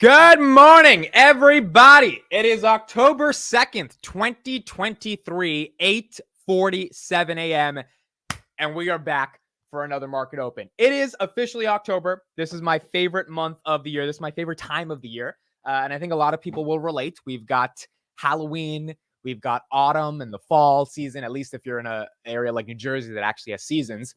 Good morning, everybody. It is October 2nd, 2023, 8:47 a.m., and we are back for another market open. It is officially October. This is my favorite month of the year. This is my favorite time of the year, and I think a lot of people will relate. We've got Halloween, we've got autumn and the fall season, at least if you're in an area like New Jersey that actually has seasons.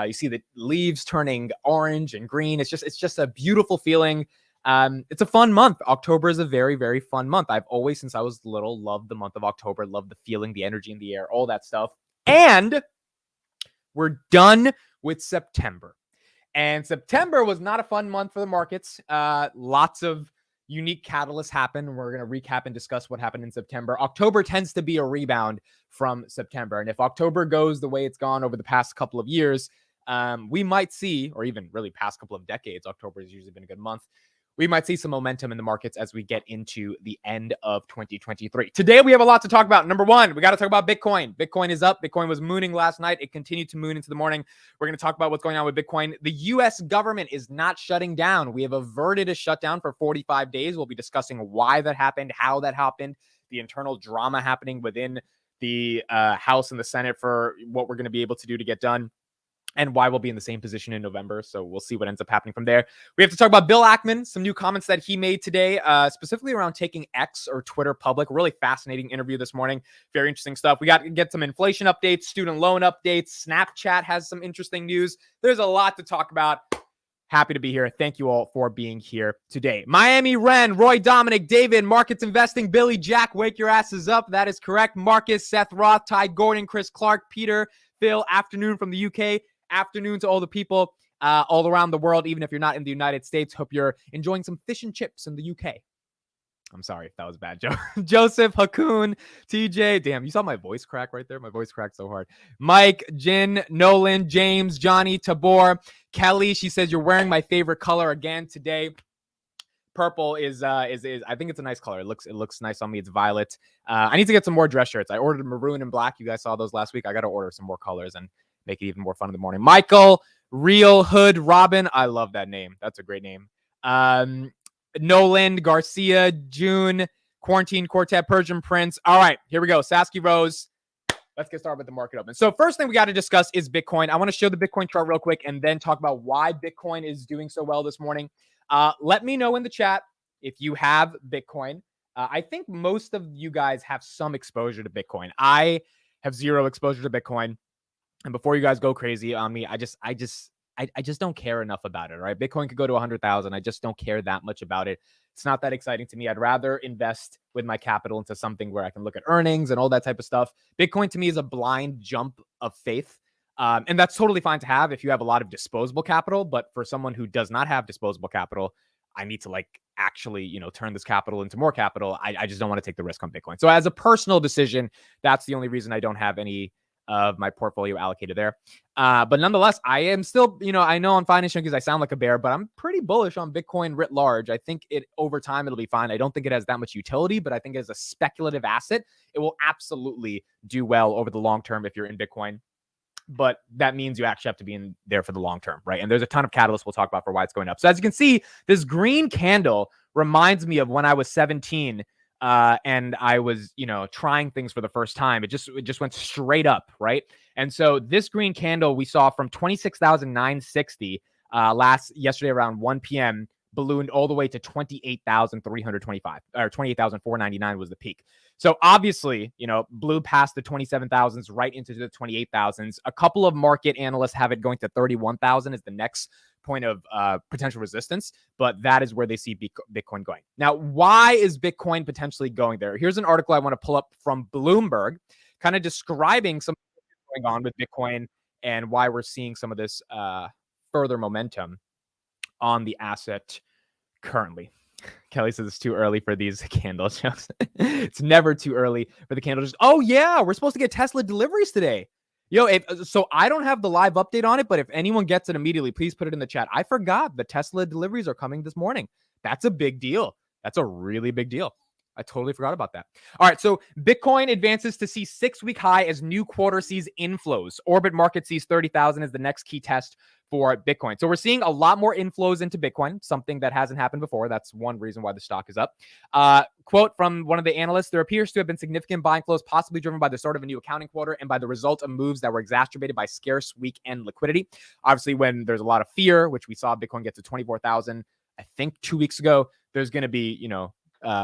You see the leaves turning orange and green. It's just a beautiful feeling. It's a fun month. October is a very, very fun month. I've always, since I was little, loved the month of October, loved the feeling, the energy in the air, all that stuff. And we're done with September. And September was not a fun month for the markets. Lots of unique catalysts happened. We're going to recap and discuss what happened in September. October tends to be a rebound from September. And if October goes the way it's gone over the past couple of years, we might see, or even really past couple of decades, October has usually been a good month. We might see some momentum in the markets as we get into the end of 2023. Today, we have a lot to talk about. Number one, we got to talk about Bitcoin. Bitcoin is up. Bitcoin was mooning last night. It continued to moon into the morning. We're going to talk about what's going on with Bitcoin. The U.S. government is not shutting down. We have averted a shutdown for 45 days. We'll be discussing why that happened, how that happened, the internal drama happening within the House and the Senate for what we're going to be able to do to get done, and why we'll be in the same position in November. So we'll see what ends up happening from there. We have to talk about Bill Ackman, some new comments that he made today, specifically around taking X or Twitter public. Really fascinating interview this morning. Very interesting stuff. We got to get some inflation updates, student loan updates. Snapchat has some interesting news. There's a lot to talk about. Happy to be here. Thank you all for being here today. Miami Ren, Roy Dominic, David, Markets Investing, Billy Jack, wake your asses up. That is correct. Marcus, Seth Roth, Ty Gordon, Chris Clark, Peter, Phil, afternoon from the UK. Afternoon to all the people all around the world, even if you're not in the United States. Hope you're enjoying some fish and chips in the UK. I'm sorry if that was bad, Joe. Joseph, Hakoon, TJ. Damn, you saw my voice crack right there? My voice cracked so hard. Mike, Jin, Nolan, James, Johnny, Tabor, Kelly. She says, you're wearing my favorite color again today. Purple is I think it's a nice color. It looks nice on me. It's violet. I need to get some more dress shirts. I ordered maroon and black. You guys saw those last week. I got to order some more colors and make it even more fun in the morning. Michael, Real Hood, Robin. I love that name. That's a great name. Nolan, Garcia, June, Quarantine Quartet, Persian Prince. All right, here we go. Sasky Rose. Let's get started with the market open. So first thing we got to discuss is Bitcoin. I want to show the Bitcoin chart real quick and then talk about why Bitcoin is doing so well this morning. Let me know in the chat if you have Bitcoin. I think most of you guys have some exposure to Bitcoin. I have zero exposure to Bitcoin. And before you guys go crazy on me, I just don't care enough about it. Right? Bitcoin could go to 100,000. I just don't care that much about it. It's not that exciting to me. I'd rather invest with my capital into something where I can look at earnings and all that type of stuff. Bitcoin to me is a blind jump of faith. And that's totally fine to have if you have a lot of disposable capital. But for someone who does not have disposable capital, I need to actually, turn this capital into more capital. I just don't want to take the risk on Bitcoin. So as a personal decision, that's the only reason I don't have any of my portfolio allocated there. But nonetheless, I am still, I know on Finance Junkies I sound like a bear, but I'm pretty bullish on Bitcoin writ large. I think over time, it'll be fine. I don't think it has that much utility, but I think as a speculative asset, it will absolutely do well over the long term if you're in Bitcoin. But that means you actually have to be in there for the long term, right? And there's a ton of catalysts we'll talk about for why it's going up. So as you can see, this green candle reminds me of when I was 17 and I was, trying things for the first time. It just went straight up, right? And so this green candle we saw from 26,960 yesterday around 1 p.m. ballooned all the way to 28,325 or 28,499 was the peak. So obviously, blew past the 27,000s right into the 28,000s. A couple of market analysts have it going to 31,000 as the next point of potential resistance, but that is where they see Bitcoin going. Now, why is Bitcoin potentially going there? Here's an article I want to pull up from Bloomberg, kind of describing something going on with Bitcoin and why we're seeing some of this further momentum on the asset currently. Kelly says it's too early for these candle shows. It's never too early for the candle shows. Oh yeah, we're supposed to get Tesla deliveries today. So I don't have the live update on it, but if anyone gets it immediately, please put it in the chat. I forgot the Tesla deliveries are coming this morning. That's a big deal. That's a really big deal. I totally forgot about that. All right, so Bitcoin advances to see 6-week high as new quarter sees inflows. Orbit market sees 30,000 as the next key test for Bitcoin. So we're seeing a lot more inflows into Bitcoin, something that hasn't happened before. That's one reason why the stock is up. Quote from one of the analysts, there appears to have been significant buying flows, possibly driven by the start of a new accounting quarter and by the result of moves that were exacerbated by scarce weekend liquidity. Obviously, when there's a lot of fear, which we saw Bitcoin get to 24,000, I think 2 weeks ago, there's going to be,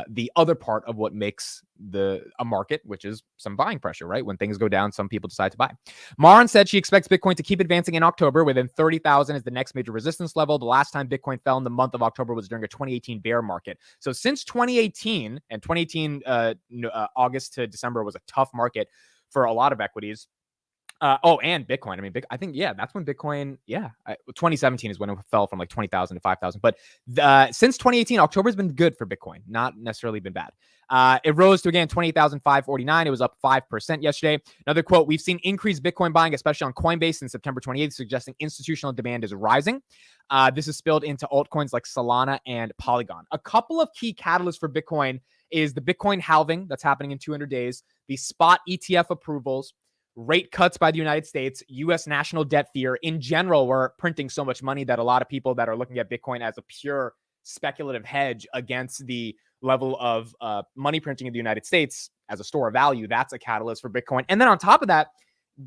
the other part of what makes a market, which is some buying pressure, right? When things go down, some people decide to buy. Marin said she expects Bitcoin to keep advancing in October within 30,000 as the next major resistance level. The last time Bitcoin fell in the month of October was during a 2018 bear market. So since 2018, and 2018 August to December was a tough market for a lot of equities. And Bitcoin. I mean, I think, that's when Bitcoin, 2017 is when it fell from like 20,000 to 5,000. But since 2018, October's been good for Bitcoin, not necessarily been bad. It rose to, again, 28,549. It was up 5% yesterday. Another quote, we've seen increased Bitcoin buying, especially on Coinbase since September 28th, suggesting institutional demand is rising. This is spilled into altcoins like Solana and Polygon. A couple of key catalysts for Bitcoin is the Bitcoin halving that's happening in 200 days, the spot ETF approvals, rate cuts by the United States, U.S. national debt fear. In general, we're printing so much money that a lot of people that are looking at Bitcoin as a pure speculative hedge against the level of money printing in the United States as a store of value, that's a catalyst for Bitcoin. And then on top of that,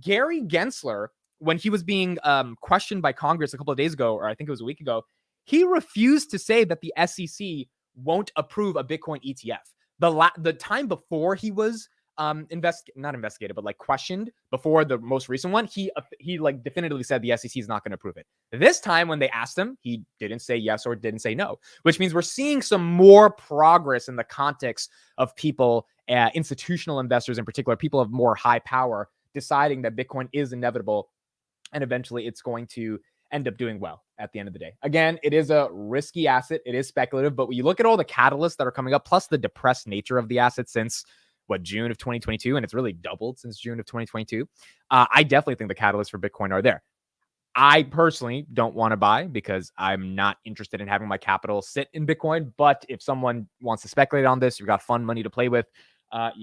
Gary Gensler, when he was being questioned by Congress a couple of days ago, or I think it was a week ago, he refused to say that the SEC won't approve a Bitcoin ETF. The time before he was not investigated, but like questioned before the most recent one, he like definitively said the SEC is not going to approve it. This time when they asked him, he didn't say yes or didn't say no, which means we're seeing some more progress in the context of people, institutional investors in particular, people of more high power, deciding that Bitcoin is inevitable and eventually it's going to end up doing well at the end of the day. Again, it is a risky asset. It is speculative, but when you look at all the catalysts that are coming up, plus the depressed nature of the asset since June of 2022, and it's really doubled since June of 2022. I definitely think the catalysts for Bitcoin are there. I personally don't want to buy because I'm not interested in having my capital sit in Bitcoin. But if someone wants to speculate on this, you've got fun money to play with. I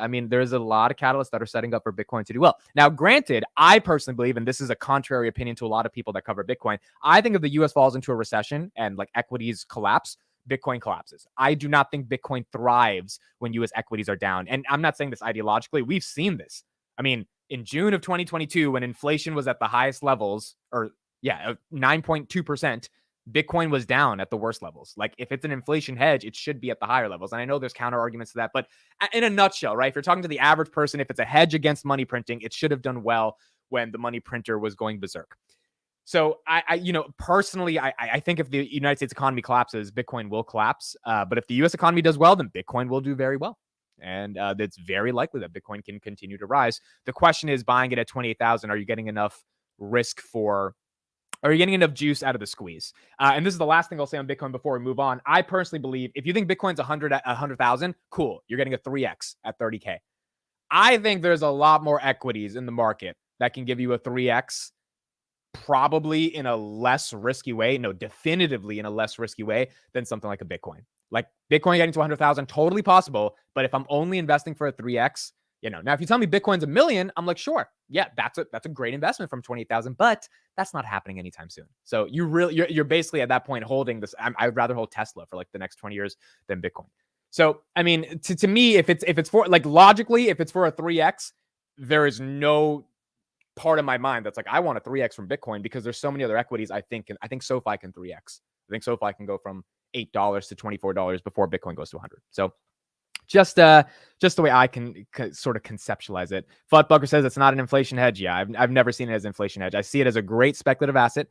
mean, there's a lot of catalysts that are setting up for Bitcoin to do well. Now, granted, I personally believe, and this is a contrary opinion to a lot of people that cover Bitcoin, I think if the US falls into a recession and like equities collapse, Bitcoin collapses. I do not think Bitcoin thrives when U.S. equities are down. And I'm not saying this ideologically. We've seen this. I mean, in June of 2022, when inflation was at the highest levels, 9.2%, Bitcoin was down at the worst levels. Like, if it's an inflation hedge, it should be at the higher levels. And I know there's counter arguments to that, but in a nutshell, right? If you're talking to the average person, if it's a hedge against money printing, it should have done well when the money printer was going berserk. So I personally, I think if the United States economy collapses, Bitcoin will collapse. But if the U.S. economy does well, then Bitcoin will do very well. And it's very likely that Bitcoin can continue to rise. The question is, buying it at 28,000, are you getting enough are you getting enough juice out of the squeeze? And this is the last thing I'll say on Bitcoin before we move on. I personally believe if you think Bitcoin's 100,000, cool. You're getting a 3x at 30K. I think there's a lot more equities in the market that can give you a 3x. Probably in a less risky way, definitively in a less risky way than something like a Bitcoin. Like Bitcoin getting to 100,000, totally possible. But if I'm only investing for a 3x, now if you tell me Bitcoin's $1 million, I'm like, sure, yeah, that's a great investment from 28,000, but that's not happening anytime soon. So you're basically at that point holding this. I'd rather hold Tesla for like the next 20 years than Bitcoin. So I mean, to me, if it's for like logically, if it's for a 3x, there is no part of my mind that's like, I want a 3x from Bitcoin because there's so many other equities. I think SoFi can 3x. I think SoFi can go from $8 to $24 before Bitcoin goes to 100. So just the way I can sort of conceptualize it. Futtbucker says it's not an inflation hedge. Yeah, I've never seen it as an inflation hedge. I see it as a great speculative asset,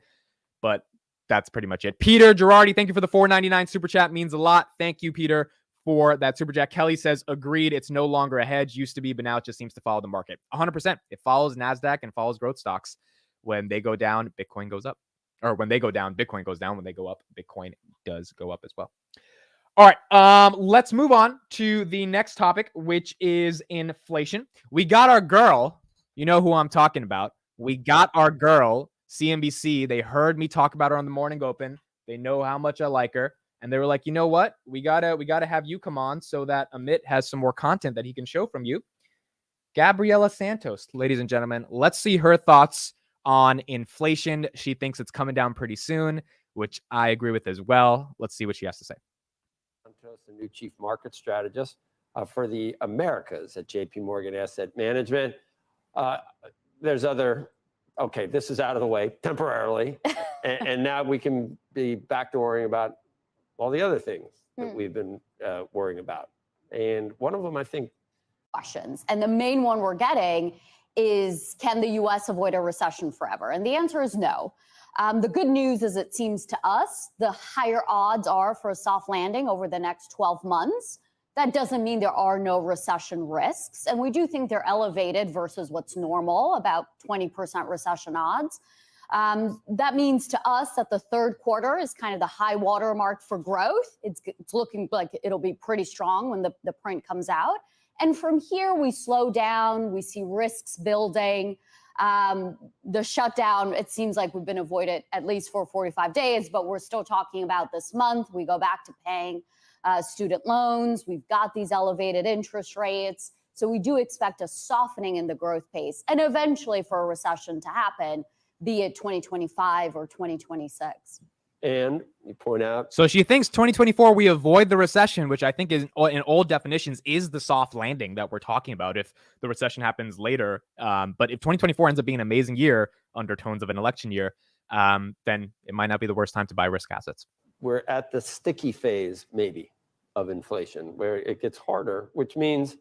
but that's pretty much it. Peter Girardi, thank you for the $4.99 super chat. Means a lot. Thank you, Peter, for that super chat. Kelly says, agreed. It's no longer a hedge. Used to be, but now it just seems to follow the market. 100%. It follows NASDAQ and follows growth stocks. When they go down, Bitcoin goes up. Or when they go down, Bitcoin goes down. When they go up, Bitcoin does go up as well. All right, let's move on to the next topic, which is inflation. We got our girl. You know who I'm talking about. We got our girl, CNBC. They heard me talk about her on the morning open. They know how much I like her. And they were like, you know what? We gotta have you come on so that Amit has some more content that he can show from you. Gabriela Santos, ladies and gentlemen, let's see her thoughts on inflation. She thinks it's coming down pretty soon, which I agree with as well. Let's see what she has to say. Santos, the new chief market strategist for the Americas at JP Morgan Asset Management. There's other, okay, this is out of the way temporarily. and now we can be back to worrying about all the other things that we've been worrying about. And one of them, I think, questions. And the main one we're getting is, can the US avoid a recession forever? And the answer is no. The good news is, it seems to us, the higher odds are for a soft landing over the next 12 months. That doesn't mean there are no recession risks. And we do think they're elevated versus what's normal, about 20% recession odds. That means to us that the third quarter is kind of the high water mark for growth. It's looking like it'll be pretty strong when the print comes out. And from here, we slow down, we see risks building. The shutdown, it seems like we've been avoided at least for 45 days, but we're still talking about this month. We go back to paying student loans. We've got these elevated interest rates. So we do expect a softening in the growth pace, and eventually for a recession to happen, be it 2025 or 2026. and you point out. So she thinks 2024, we avoid the recession, which I think is, in old definitions, is the soft landing that we're talking about if the recession happens later. But if 2024 ends up being an amazing year, undertones of an election year, then it might not be the worst time to buy risk assets. We're at the sticky phase, maybe, of inflation, where it gets harder, which means,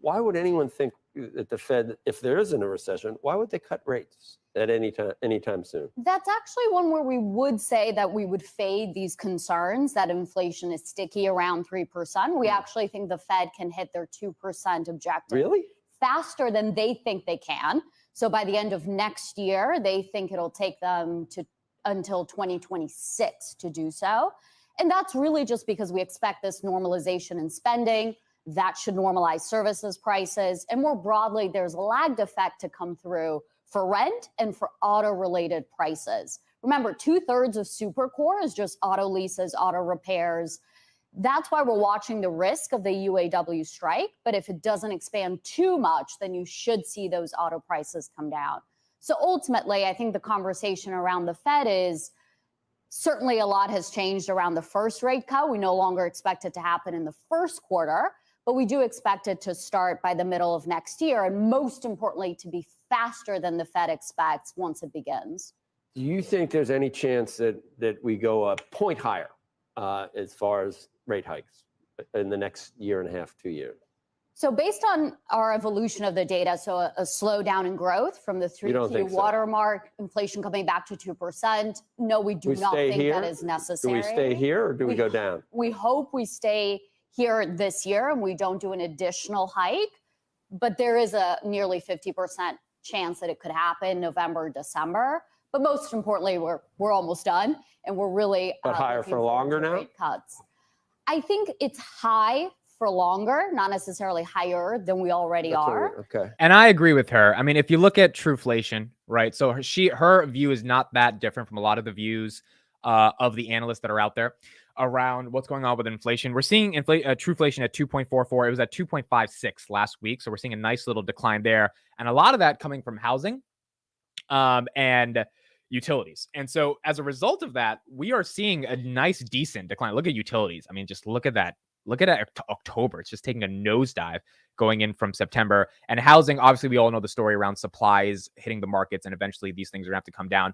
why would anyone think that the Fed, if there isn't a recession, why would they cut rates at anytime soon? That's actually one where we would say that we would fade these concerns that inflation is sticky around 3%. We actually think the Fed can hit their 2% objective. Really? Faster than they think they can. So by the end of next year, they think it'll take them until 2026 to do so. And that's really just because we expect this normalization in spending. That should normalize services prices. And more broadly, there's a lagged effect to come through for rent and for auto-related prices. Remember, 2/3 of Supercore is just auto leases, auto repairs. That's why we're watching the risk of the UAW strike. But if it doesn't expand too much, then you should see those auto prices come down. So ultimately, I think the conversation around the Fed is certainly a lot has changed around the first rate cut. We no longer expect it to happen in the first quarter, but we do expect it to start by the middle of next year. And most importantly, to be faster than the Fed expects once it begins. Do you think there's any chance that we go a point higher as far as rate hikes in the next year and a half, 2 years? So based on our evolution of the data, so a slowdown in growth from the 3Q watermark, inflation coming back to 2%. No, we do not think that is necessary. Do we stay here or do we go down? We hope we stay here this year and we don't do an additional hike, but there is a nearly 50% chance that it could happen November, December. But most importantly, we're almost done, and we're really but higher for longer now. Rate cuts. I think it's high for longer, not necessarily higher than we already are. Okay. And I agree with her. I mean, if you look at Truflation, right? So her view is not that different from a lot of the views of the analysts that are out there around what's going on with inflation. We're seeing Truflation at 2.44. It was at 2.56 last week. So we're seeing a nice little decline there. And a lot of that coming from housing and utilities. And so as a result of that, we are seeing a nice, decent decline. Look at utilities. I mean, just look at that. Look at October. It's just taking a nosedive going in from September. And housing, obviously, we all know the story around supplies hitting the markets, and eventually these things are going to have to come down.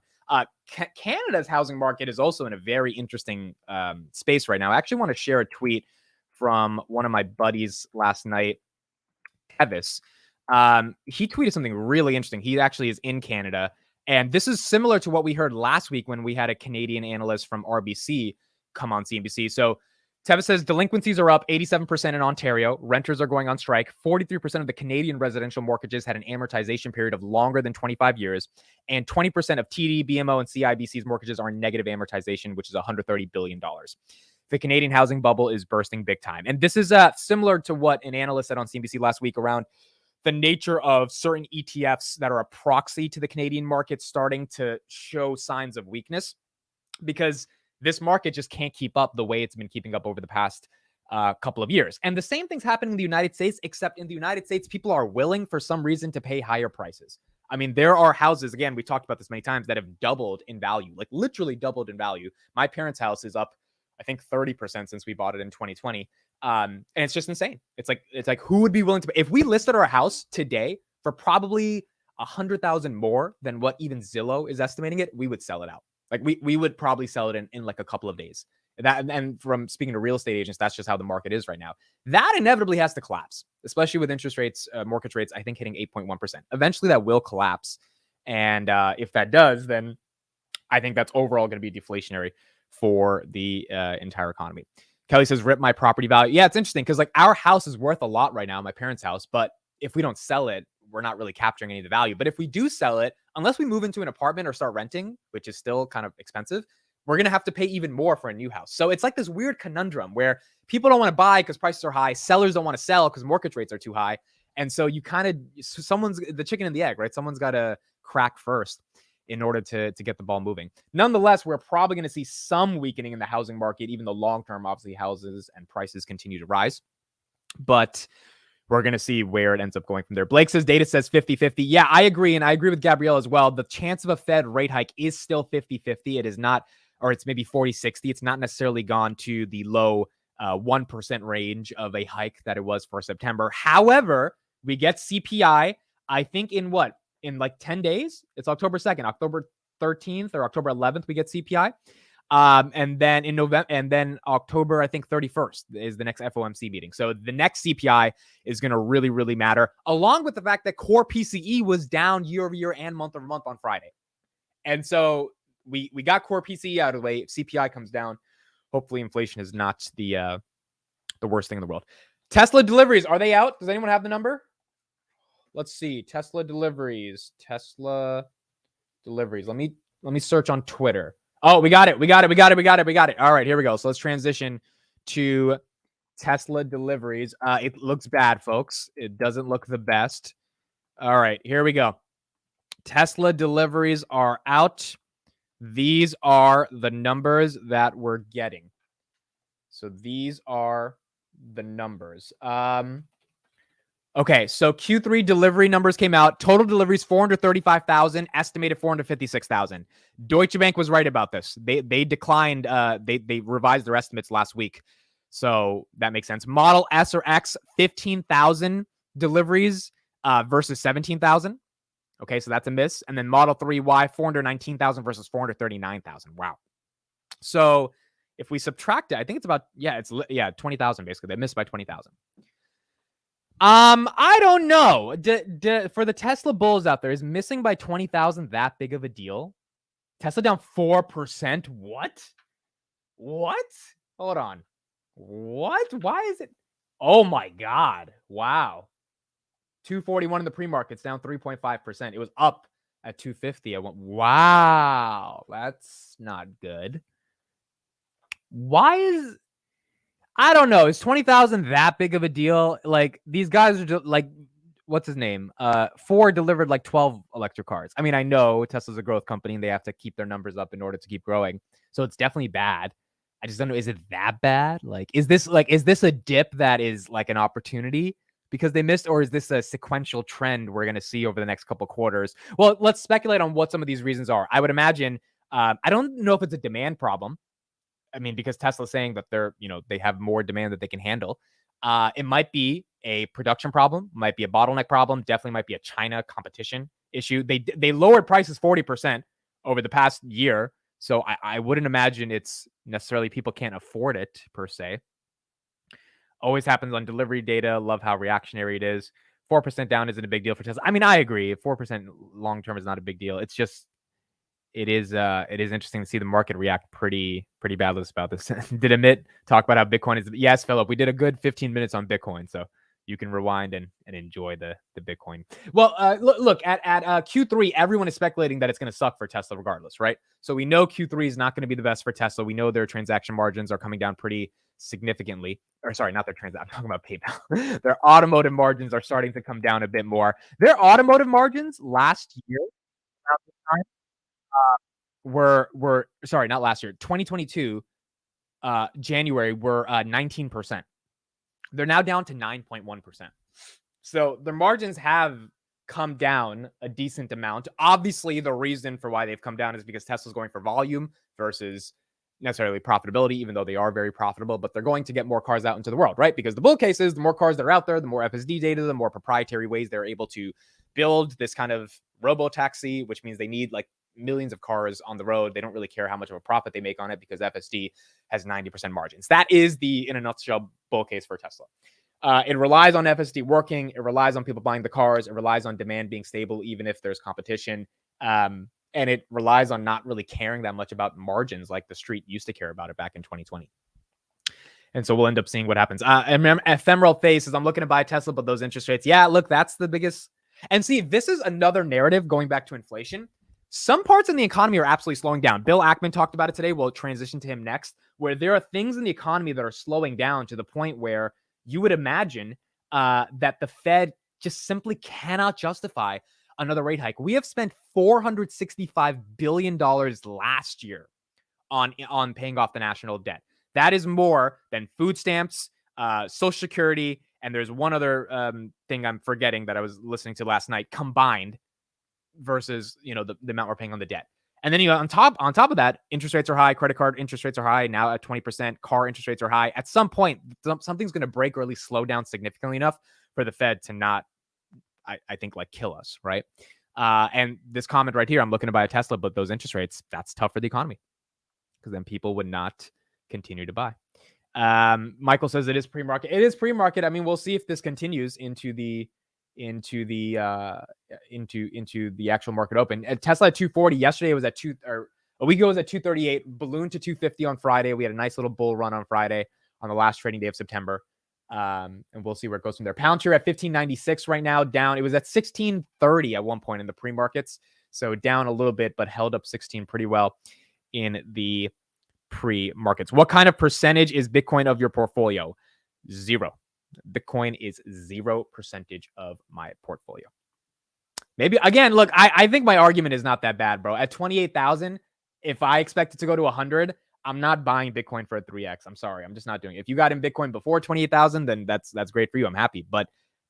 Canada's housing market is also in a very interesting space right now. I actually want to share a tweet from one of my buddies last night, Tevis. He tweeted something really interesting. He actually is in Canada. And this is similar to what we heard last week when we had a Canadian analyst from RBC come on CNBC. So Tevis says delinquencies are up 87% in Ontario. Renters are going on strike. 43% of the Canadian residential mortgages had an amortization period of longer than 25 years. And 20% of TD, BMO, and CIBC's mortgages are in negative amortization, which is $130 billion. The Canadian housing bubble is bursting big time. And this is similar to what an analyst said on CNBC last week around the nature of certain ETFs that are a proxy to the Canadian market starting to show signs of weakness, because This market just can't keep up the way it's been keeping up over the past couple of years. And the same thing's happening in the United States, except in the United States, people are willing for some reason to pay higher prices. I mean, there are houses, again, we talked about this many times, that have doubled in value, like literally doubled in value. My parents' house is up, I think, 30% since we bought it in 2020. And it's just insane. It's like who would be willing to pay? If we listed our house today for probably 100,000 more than what even Zillow is estimating it, we would sell it out. Like we would probably sell it in like a couple of days. That, and from speaking to real estate agents, that's just how the market is right now. That inevitably has to collapse, especially with interest rates, mortgage rates, I think hitting 8.1%. Eventually that will collapse. And if that does, then I think that's overall going to be deflationary for the entire economy. Kelly says, rip my property value. Yeah, it's interesting because like our house is worth a lot right now, my parents' house, but if we don't sell it, we're not really capturing any of the value. But if we do sell it, unless we move into an apartment or start renting, which is still kind of expensive, we're going to have to pay even more for a new house. So it's like this weird conundrum where people don't want to buy because prices are high. Sellers don't want to sell because mortgage rates are too high. And so you kind of, someone's the chicken and the egg, right? Someone's got to crack first in order to get the ball moving. Nonetheless, we're probably going to see some weakening in the housing market, even though long-term, obviously, houses and prices continue to rise. But we're going to see where it ends up going from there. Blake says data says 50-50. Yeah, I agree. And I agree with Gabrielle as well. The chance of a Fed rate hike is still 50-50. It is not, or it's maybe 40-60. It's not necessarily gone to the low 1% range of a hike that it was for September. However, we get CPI, I think in like 10 days? It's October 2nd, October 13th or October 11th, we get CPI. And then in November, and then October, I think 31st is the next FOMC meeting. So the next CPI is going to really, really matter, along with the fact that core PCE was down year over year and month over month on Friday. And so we got core PCE out of the way. If CPI comes down, hopefully inflation is not the worst thing in the world. Tesla deliveries, are they out? Does anyone have the number? Let's see. Tesla deliveries. Let me search on Twitter. Oh, we got it. All right, here we go. So let's transition to Tesla deliveries. It looks bad, folks. It doesn't look the best. All right, here we go. Tesla deliveries are out. These are the numbers that we're getting. So these are the numbers. Okay, so Q3 delivery numbers came out. Total deliveries 435,000, estimated 456,000. Deutsche Bank was right about this. They declined. They revised their estimates last week, so that makes sense. Model S or X 15,000 deliveries versus 17,000. Okay, so that's a miss. And then Model 3 Y 419,000 versus 439,000. Wow. So if we subtract it, I think it's about 20,000 basically. They missed by 20,000. I don't know. For the Tesla bulls out there, is missing by 20,000 that big of a deal? Tesla down 4%. What? Hold on. What? Why is it? Oh my God. Wow. 241 in the pre-markets, down 3.5%. It was up at 250. I went, wow, that's not good. I don't know. Is 20,000 that big of a deal? Like, these guys are just like, what's his name? Ford delivered like 12 electric cars. I mean, I know Tesla's a growth company and they have to keep their numbers up in order to keep growing. So it's definitely bad. I just don't know. Is it that bad? Like, is this a dip that is like an opportunity because they missed, or is this a sequential trend we're going to see over the next couple quarters? Well, let's speculate on what some of these reasons are. I would imagine, I don't know if it's a demand problem. I mean, because Tesla's saying that they have more demand that they can handle. It might be a production problem, might be a bottleneck problem, definitely might be a China competition issue. They lowered prices 40% over the past year. So I wouldn't imagine it's necessarily people can't afford it per se. Always happens on delivery data. Love how reactionary it is. 4% down isn't a big deal for Tesla. I mean, I agree. 4% long-term is not a big deal. It's just, it is interesting to see the market react pretty badly about this. Did Amit talk about how Bitcoin is? Yes, Philip, we did a good 15 minutes on Bitcoin, so you can rewind and enjoy the Bitcoin. Well, look at Q3, everyone is speculating that it's going to suck for Tesla regardless, right? So we know Q3 is not going to be the best for Tesla. We know their transaction margins are coming down pretty significantly. Or sorry, not their transaction. I'm talking about PayPal. Their automotive margins are starting to come down a bit more. Their automotive margins last year, around this time, were sorry, not last year, 2022, January were 19%. They're now down to 9.1%. So their margins have come down a decent amount. Obviously, the reason for why they've come down is because Tesla's going for volume versus necessarily profitability, even though they are very profitable, but they're going to get more cars out into the world, right? Because the bull case is the more cars that are out there, the more FSD data, the more proprietary ways they're able to build this kind of robo-taxi, which means they need like millions of cars on the road. They don't really care how much of a profit they make on it because FSD has 90% margins. That is the, in a nutshell, bull case for Tesla. It relies on FSD working. It relies on people buying the cars. It relies on demand being stable, even if there's competition. And it relies on not really caring that much about margins like the street used to care about it back in 2020. And so we'll end up seeing what happens. Ephemeral Face is, I'm looking to buy Tesla, but those interest rates. Yeah, look, that's the biggest. And see, this is another narrative going back to inflation. Some parts in the economy are absolutely slowing down. Bill Ackman talked about it today. We'll transition to him next, where there are things in the economy that are slowing down to the point where you would imagine that the Fed just simply cannot justify another rate hike. We have spent $465 billion last year on paying off the national debt. That is more than food stamps, Social Security, and there's one other thing I'm forgetting that I was listening to last night combined versus, you know, the amount we're paying on the debt. And then, you know, on top of that, interest rates are high, credit card interest rates are high, now at 20%, car interest rates are high. At some point, something's going to break or at least slow down significantly enough for the Fed to not, I think, like kill us, right? And this comment right here, I'm looking to buy a Tesla, but those interest rates, that's tough for the economy because then people would not continue to buy. Michael says it is pre-market. It is pre-market. I mean, we'll see if this continues into the actual market open. At Tesla at 240 yesterday was at a week ago was at 238, ballooned to 250 on Friday. We had a nice little bull run on Friday on the last trading day of September. And we'll see where it goes from there. Palantir at 1596 right now, down. It was at 1630 at one point in the pre-markets. So down a little bit, but held up 16 pretty well in the pre-markets. What kind of percentage is Bitcoin of your portfolio? 0. Bitcoin is 0% of my portfolio. Maybe, again, look, I think my argument is not that bad, bro. At 28,000, if I expect it to go to 100, I'm not buying Bitcoin for a 3x. I'm sorry. I'm just not doing it. If you got in Bitcoin before 28,000, then that's great for you. I'm happy, but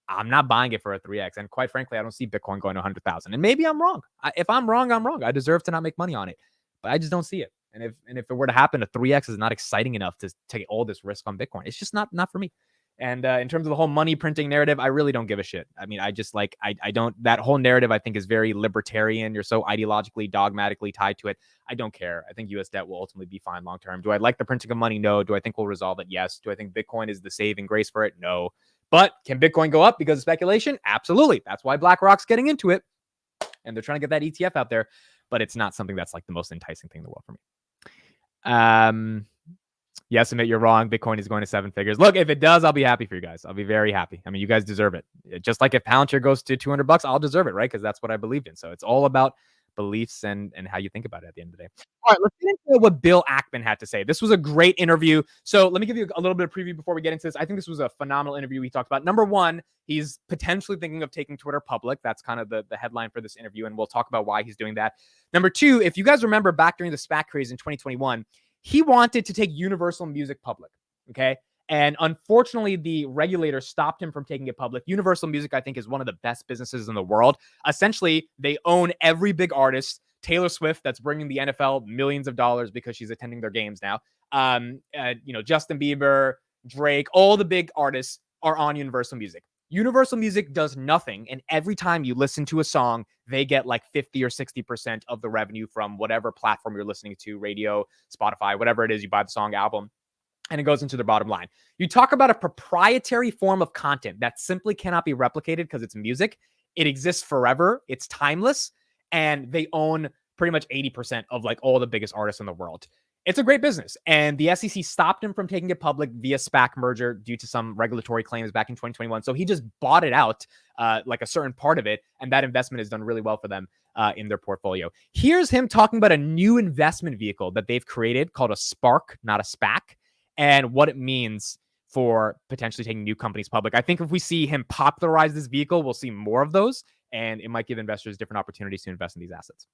I'm not buying it for a 3x. And quite frankly, I don't see Bitcoin going to 100,000. And maybe I'm wrong. If I'm wrong, I'm wrong. I deserve to not make money on it, but I just don't see it. And if it were to happen, a 3x is not exciting enough to take all this risk on Bitcoin. It's just not for me. And in terms of the whole money printing narrative, I really don't give a shit. I mean, I just like, I don't, that whole narrative I think is very libertarian. You're so ideologically, dogmatically tied to it. I don't care. I think US debt will ultimately be fine long term. Do I like the printing of money? No. Do I think we'll resolve it? Yes. Do I think Bitcoin is the saving grace for it? No. But can Bitcoin go up because of speculation? Absolutely. That's why BlackRock's getting into it. And they're trying to get that ETF out there. But it's not something that's like the most enticing thing in the world for me. Yes, admit you're wrong. Bitcoin is going to 7 figures. Look, if it does, I'll be happy for you guys. I'll be very happy. I mean, you guys deserve it. Just like if Palantir goes to $200, I'll deserve it, right? Because that's what I believed in. So it's all about beliefs and how you think about it at the end of the day. All right, let's get into what Bill Ackman had to say. This was a great interview. So let me give you a little bit of preview before we get into this. I think this was a phenomenal interview we talked about. Number one, he's potentially thinking of taking Twitter public. That's kind of the headline for this interview, and we'll talk about why he's doing that. Number two, if you guys remember back during the SPAC craze in 2021, he wanted to take Universal Music public, okay? And unfortunately, the regulator stopped him from taking it public. Universal Music, I think, is one of the best businesses in the world. Essentially, they own every big artist. Taylor Swift, that's bringing the NFL millions of dollars because she's attending their games now. Justin Bieber, Drake, all the big artists are on Universal Music. Universal Music does nothing, and every time you listen to a song, they get like 50 or 60% of the revenue from whatever platform you're listening to, radio, Spotify, whatever it is, you buy the song, album, and it goes into their bottom line. You talk about a proprietary form of content that simply cannot be replicated because it's music. It exists forever. It's timeless, and they own pretty much 80% of like all the biggest artists in the world. It's a great business, and the SEC stopped him from taking it public via SPAC merger due to some regulatory claims back in 2021. So he just bought it out, like a certain part of it, and that investment has done really well for them in their portfolio. Here's him talking about a new investment vehicle that they've created called a SPARC, not a SPAC, and what it means for potentially taking new companies public. I think if we see him popularize this vehicle, we'll see more of those, and it might give investors different opportunities to invest in these assets.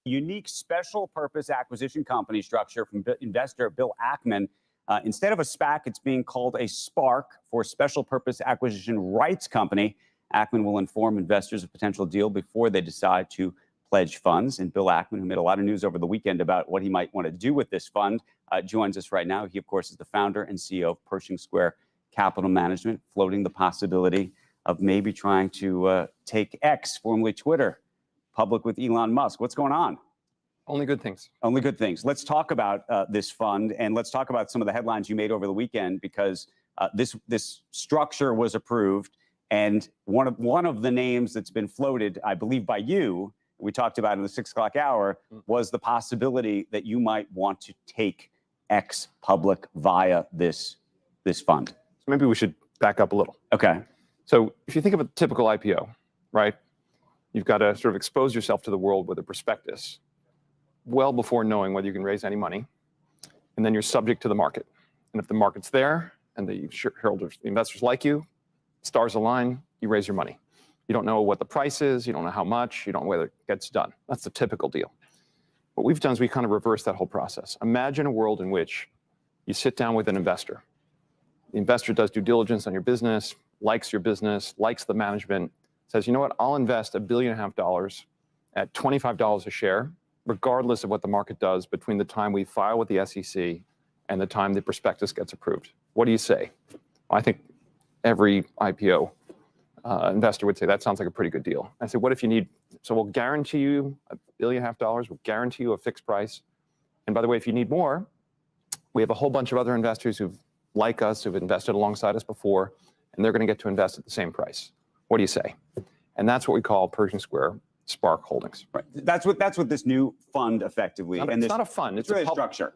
Unique special purpose acquisition company structure from investor Bill Ackman. Instead of a SPAC, it's being called a SPARC, for Special Purpose Acquisition Rights Company. Ackman will inform investors of potential deal before they decide to pledge funds. And Bill Ackman, who made a lot of news over the weekend about what he might want to do with this fund, joins us right now. He, of course, is the founder and CEO of Pershing Square Capital Management, floating the possibility of maybe trying to take X, formerly Twitter, public with Elon Musk. What's going on? Only good things. Only good things. Let's talk about this fund, and let's talk about some of the headlines you made over the weekend, because this structure was approved, and one of the names that's been floated, I believe by you, we talked about in the 6 o'clock hour, was the possibility that you might want to take X public via this fund. So maybe we should back up a little. Okay. So if you think of a typical IPO, right, you've got to sort of expose yourself to the world with a prospectus well before knowing whether you can raise any money. And then you're subject to the market. And if the market's there and the shareholders, the investors like you, stars align, you raise your money. You don't know what the price is, you don't know how much, you don't know whether it gets done. That's the typical deal. What we've done is we kind of reverse that whole process. Imagine a world in which you sit down with an investor. The investor does due diligence on your business, likes your business, likes the management, says, you know what, I'll invest $1.5 billion at $25 a share, regardless of what the market does between the time we file with the SEC and the time the prospectus gets approved. What do you say? I think every IPO investor would say, that sounds like a pretty good deal. I say, what if you need, so we'll guarantee you $1.5 billion, we'll guarantee you a fixed price. And by the way, if you need more, we have a whole bunch of other investors who've, like us, who've invested alongside us before, and they're going to get to invest at the same price. What do you say? And that's what we call Pershing Square SPARC Holdings. Right. That's what this new fund effectively. It's not a fund. It's really a structure.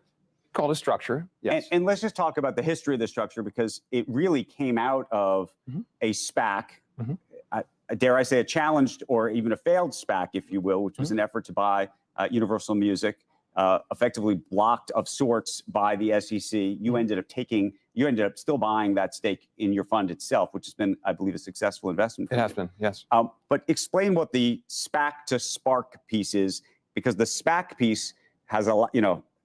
Called a structure. Yes. And let's just talk about the history of the structure, because it really came out of a SPAC. Dare I say a challenged or even a failed SPAC, if you will, which was an effort to buy Universal Music, effectively blocked of sorts by the SEC. You ended up still buying that stake in your fund itself, which has been, I believe, a successful investment. It has been, yes. But explain what the SPAC to SPARC piece is, because the SPAC piece has a lot,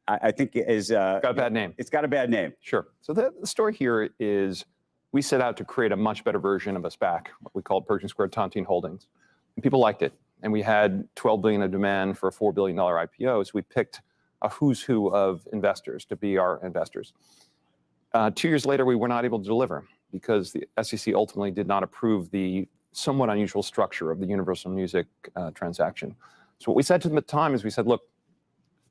I think is got a bad name. It's got a bad name. Sure. So the story here is we set out to create a much better version of a SPAC, what we called Pershing Square Tontine Holdings. And people liked it. And we had $12 billion of demand for a $4 billion IPO. So we picked a who's who of investors to be our investors. 2 years later, we were not able to deliver because the SEC ultimately did not approve the somewhat unusual structure of the Universal Music transaction. So what we said to them at the time is we said, look,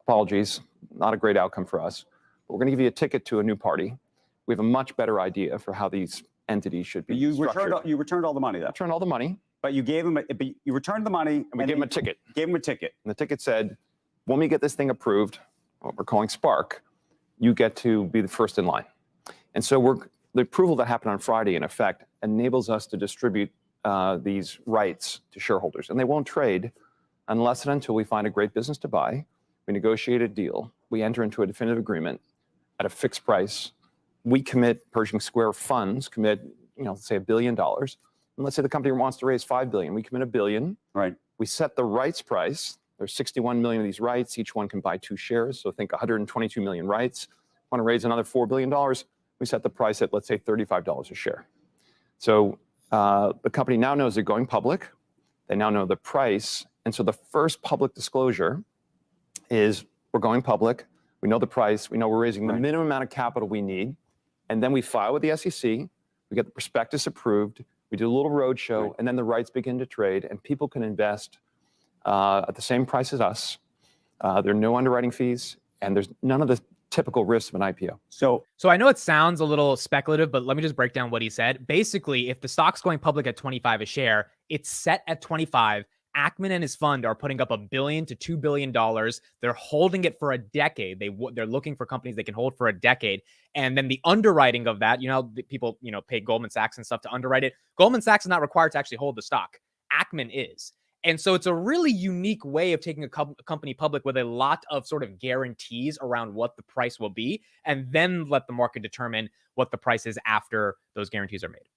apologies, not a great outcome for us, but we're going to give you a ticket to a new party. We have a much better idea for how these entities should be structured. You returned all the money, though. Returned all the money. But you gave them, you returned the money. And we gave them a ticket. Gave them a ticket. And the ticket said, when we get this thing approved, what we're calling SPARC, you get to be the first in line. And so the approval that happened on Friday, in effect, enables us to distribute these rights to shareholders. And they won't trade unless and until we find a great business to buy. We negotiate a deal. We enter into a definitive agreement at a fixed price. We commit, Pershing Square funds commit, say $1 billion. And let's say the company wants to raise $5 billion. We commit $1 billion. Right. We set the rights price. There's 61 million of these rights. Each one can buy 2 shares. So think 122 million rights. Want to raise another $4 billion. We set the price at, let's say, $35 a share. So the company now knows they're going public. They now know the price. And so the first public disclosure is we're going public. We know the price. We know we're raising the minimum amount of capital we need. And then we file with the SEC. We get the prospectus approved. We do a little roadshow, and then the rights begin to trade, and people can invest at the same price as us. There are no underwriting fees, and there's none of the typical risks of an IPO. So I know it sounds a little speculative, but let me just break down what he said. Basically, if the stock's going public at 25 a share, it's set at 25. Ackman and his fund are putting up $1 billion to $2 billion. They're holding it for a decade. They're looking for companies they can hold for a decade. And then the underwriting of that, people, pay Goldman Sachs and stuff to underwrite it. Goldman Sachs is not required to actually hold the stock. Ackman is. And so it's a really unique way of taking a company public with a lot of sort of guarantees around what the price will be, and then let the market determine what the price is after those guarantees are made.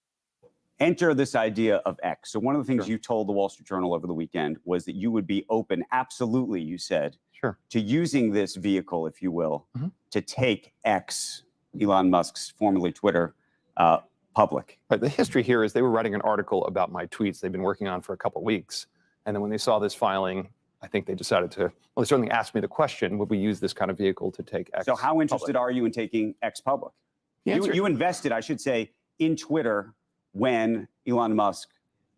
enter this idea of X. So one of the things you told the Wall Street Journal over the weekend was that you would be open, absolutely, you said, to using this vehicle, if you will, to take X, Elon Musk's, formerly Twitter, public. Right. The history here is they were writing an article about my tweets they've been working on for a couple of weeks. And then when they saw this filing, I think they decided to, well, they certainly asked me the question, would we use this kind of vehicle to take X So how interested public? are you in taking X public? The answer- You invested, I should say, in Twitter when Elon Musk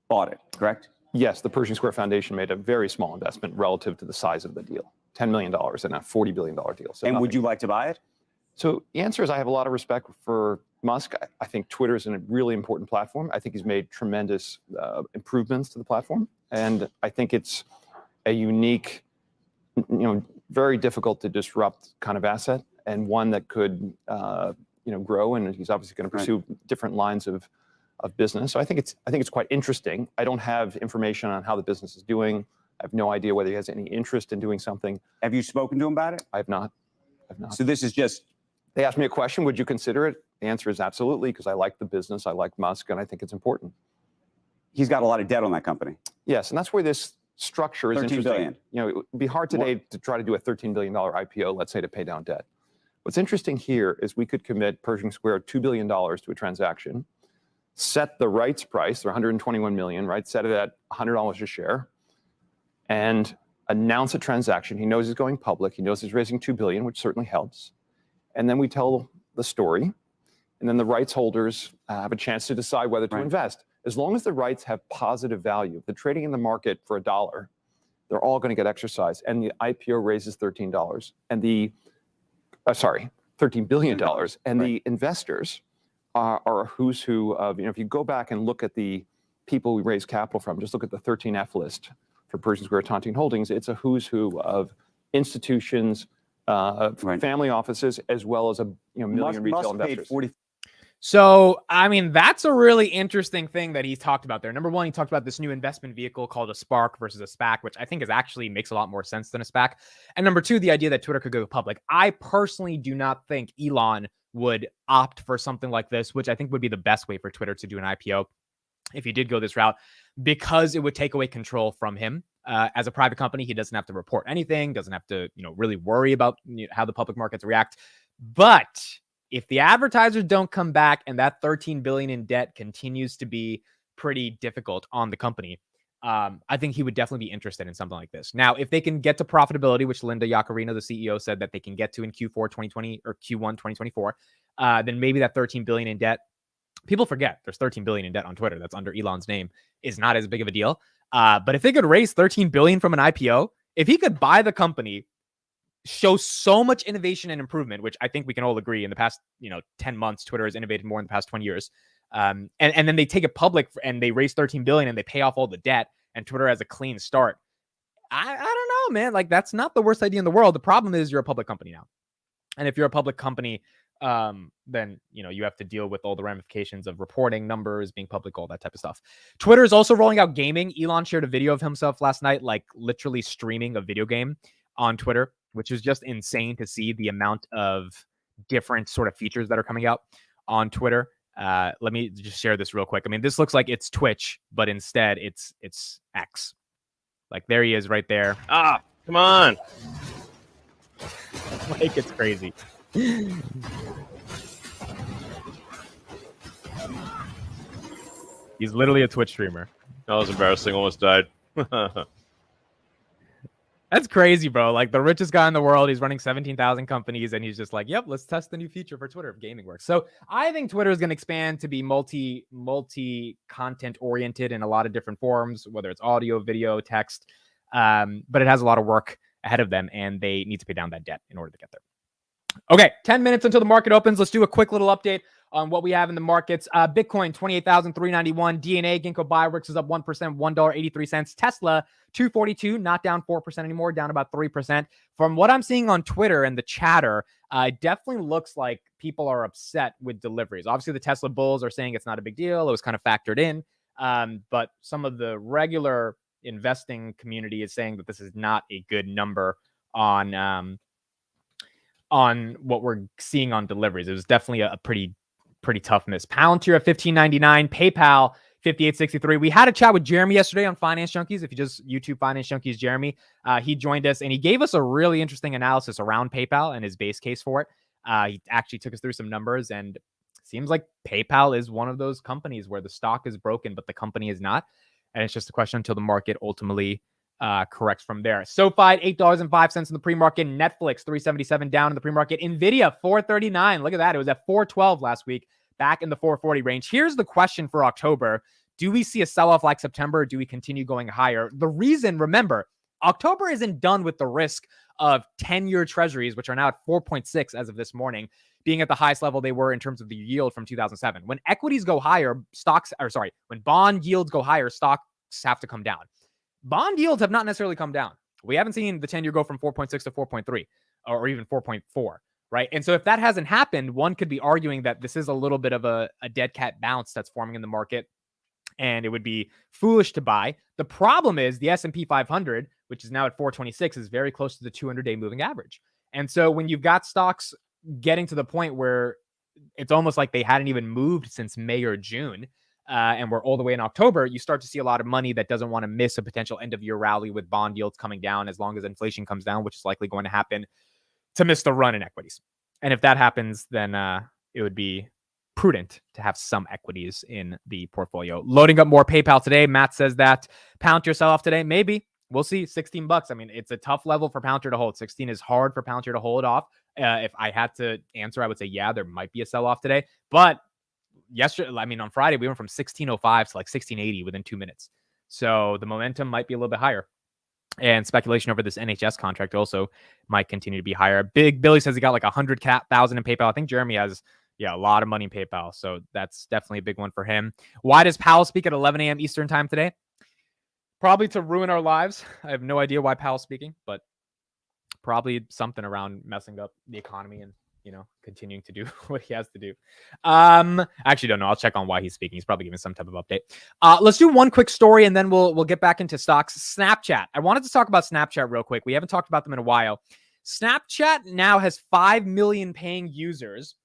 bought it, correct? Yes, the Pershing Square Foundation made a very small investment relative to the size of the deal, $10 million in a $40 billion deal. So and nothing. would you like to buy it? So the answer is I have a lot of respect for Musk. I think Twitter is a really important platform. I think he's made tremendous improvements to the platform. And I think it's a unique, very difficult to disrupt kind of asset, and one that could, grow. And he's obviously going to pursue different lines of business. So I think it's quite interesting. I don't have information on how the business is doing. I have no idea whether he has any interest in doing something. Have you spoken to him about it? I have not. So this is just... They asked me a question, would you consider it? The answer is absolutely, because I like the business, I like Musk, and I think it's important. He's got a lot of debt on that company. Yes, and that's where this structure is 13 interesting. billion. It would be hard today to try to do a $13 billion IPO, let's say, to pay down debt. What's interesting here is we could commit Pershing Square $2 billion to a transaction, set the rights price, they're $121 million, right? Set it at $100 a share, and announce a transaction. He knows he's going public. He knows he's raising $2 billion, which certainly helps. And then we tell the story, and then the rights holders have a chance to decide whether to invest. As long as the rights have positive value, if they're trading in the market for $1, they're all going to get exercised. And the IPO raises $13 and $13 billion. And the investors are a who's who of, if you go back and look at the people we raise capital from, just look at the 13F list for Pershing Square Tontine Holdings, it's a who's who of institutions, family offices, as well as a million retail investors. So, I mean, that's a really interesting thing that he's talked about there. Number one, he talked about this new investment vehicle called a Spark versus a SPAC, which I think is actually makes a lot more sense than a SPAC. And number two, the idea that Twitter could go public. I personally do not think Elon would opt for something like this, which I think would be the best way for Twitter to do an IPO if he did go this route, because it would take away control from him. As a private company, he doesn't have to report anything, doesn't have to, really worry about how the public markets react. But if the advertisers don't come back and that $13 billion in debt continues to be pretty difficult on the company, I think he would definitely be interested in something like this. Now, if they can get to profitability, which Linda Yaccarino, the CEO, said that they can get to in Q4 2020 or Q1 2024, then maybe that $13 billion in debt, people forget there's $13 billion in debt on Twitter that's under Elon's name, is not as big of a deal. But if they could raise $13 billion from an IPO, if he could buy the company, show so much innovation and improvement, which I think we can all agree in the past, 10 months, Twitter has innovated more in the past 20 years. And then they take it public and they raise $13 billion and they pay off all the debt and Twitter has a clean start. I don't know, man. Like, that's not the worst idea in the world. The problem is you're a public company now. And if you're a public company, then, you have to deal with all the ramifications of reporting numbers, being public, all that type of stuff. Twitter is also rolling out gaming. Elon shared a video of himself last night, like literally streaming a video game on Twitter, which is just insane to see the amount of different sort of features that are coming out on Twitter. Let me just share this real quick. I mean, this looks like it's Twitch, but instead it's X. Like, there he is right there. Ah, come on. Like, it's crazy. He's literally a Twitch streamer. That was embarrassing. Almost died. That's crazy, bro. Like, the richest guy in the world, he's running 17,000 companies, and he's just like, yep, let's test the new feature for Twitter if gaming works. So I think Twitter is going to expand to be multi-content oriented in a lot of different forms, whether it's audio, video, text. But it has a lot of work ahead of them, and they need to pay down that debt in order to get there. Okay, 10 minutes until the market opens. Let's do a quick little update on what we have in the markets. Bitcoin, 28,391. DNA, Ginkgo Bioworks is up 1%, $1.83. Tesla, 242, not down 4% anymore, down about 3%. From what I'm seeing on Twitter and the chatter, it definitely looks like people are upset with deliveries. Obviously, the Tesla bulls are saying it's not a big deal. It was kind of factored in. But some of the regular investing community is saying that this is not a good number on what we're seeing on deliveries. It was definitely a pretty tough miss. Palantir at $15.99. PayPal 5863. We had a chat with Jeremy yesterday on Finance Junkies. If you just YouTube Finance Junkies, Jeremy, he joined us and he gave us a really interesting analysis around PayPal and his base case for it. He actually took us through some numbers, and it seems like PayPal is one of those companies where the stock is broken, but the company is not. And it's just a question until the market ultimately corrects from there. SoFi, $8.05 in the pre-market. Netflix, $3.77 down in the pre-market. Nvidia, $4.39. Look at that. It was at $4.12 last week, back in the $4.40 range. Here's the question for October. Do we see a sell-off like September, or do we continue going higher? The reason, remember, October isn't done with the risk of 10-year treasuries, which are now at 4.6 as of this morning, being at the highest level they were in terms of the yield from 2007. When equities go higher, when bond yields go higher, stocks have to come down. Bond yields have not necessarily come down. We haven't seen the 10-year go from 4.6 to 4.3 or even 4.4, right? And so if that hasn't happened, one could be arguing that this is a little bit of a dead cat bounce that's forming in the market, and it would be foolish to buy. The problem is the S&P 500, which is now at 426, is very close to the 200-day moving average. And so when you've got stocks getting to the point where it's almost like they hadn't even moved since May or June, and we're all the way in October, you start to see a lot of money that doesn't want to miss a potential end-of-year rally with bond yields coming down as long as inflation comes down, which is likely going to happen, to miss the run in equities. And if that happens, then it would be prudent to have some equities in the portfolio. Loading up more PayPal today. Matt says that. Palantir sell-off today? Maybe. We'll see. $16. I mean, it's a tough level for Palantir to hold. 16 is hard for Palantir to hold off. If I had to answer, I would say, yeah, there might be a sell-off today. But on Friday, we went from 1605 to like 1680 within 2 minutes. So the momentum might be a little bit higher. And speculation over this NHS contract also might continue to be higher. Big Billy says he got like 100,000 in PayPal. I think Jeremy has, a lot of money in PayPal. So that's definitely a big one for him. Why does Powell speak at 11 a.m. Eastern time today? Probably to ruin our lives. I have no idea why Powell's speaking, but probably something around messing up the economy and continuing to do what he has to do. I actually don't know. I'll check on why he's speaking. He's probably giving some type of update. Let's do one quick story and then we'll get back into stocks. Snapchat. I wanted to talk about Snapchat real quick. We haven't talked about them in a while. Snapchat now has 5 million paying users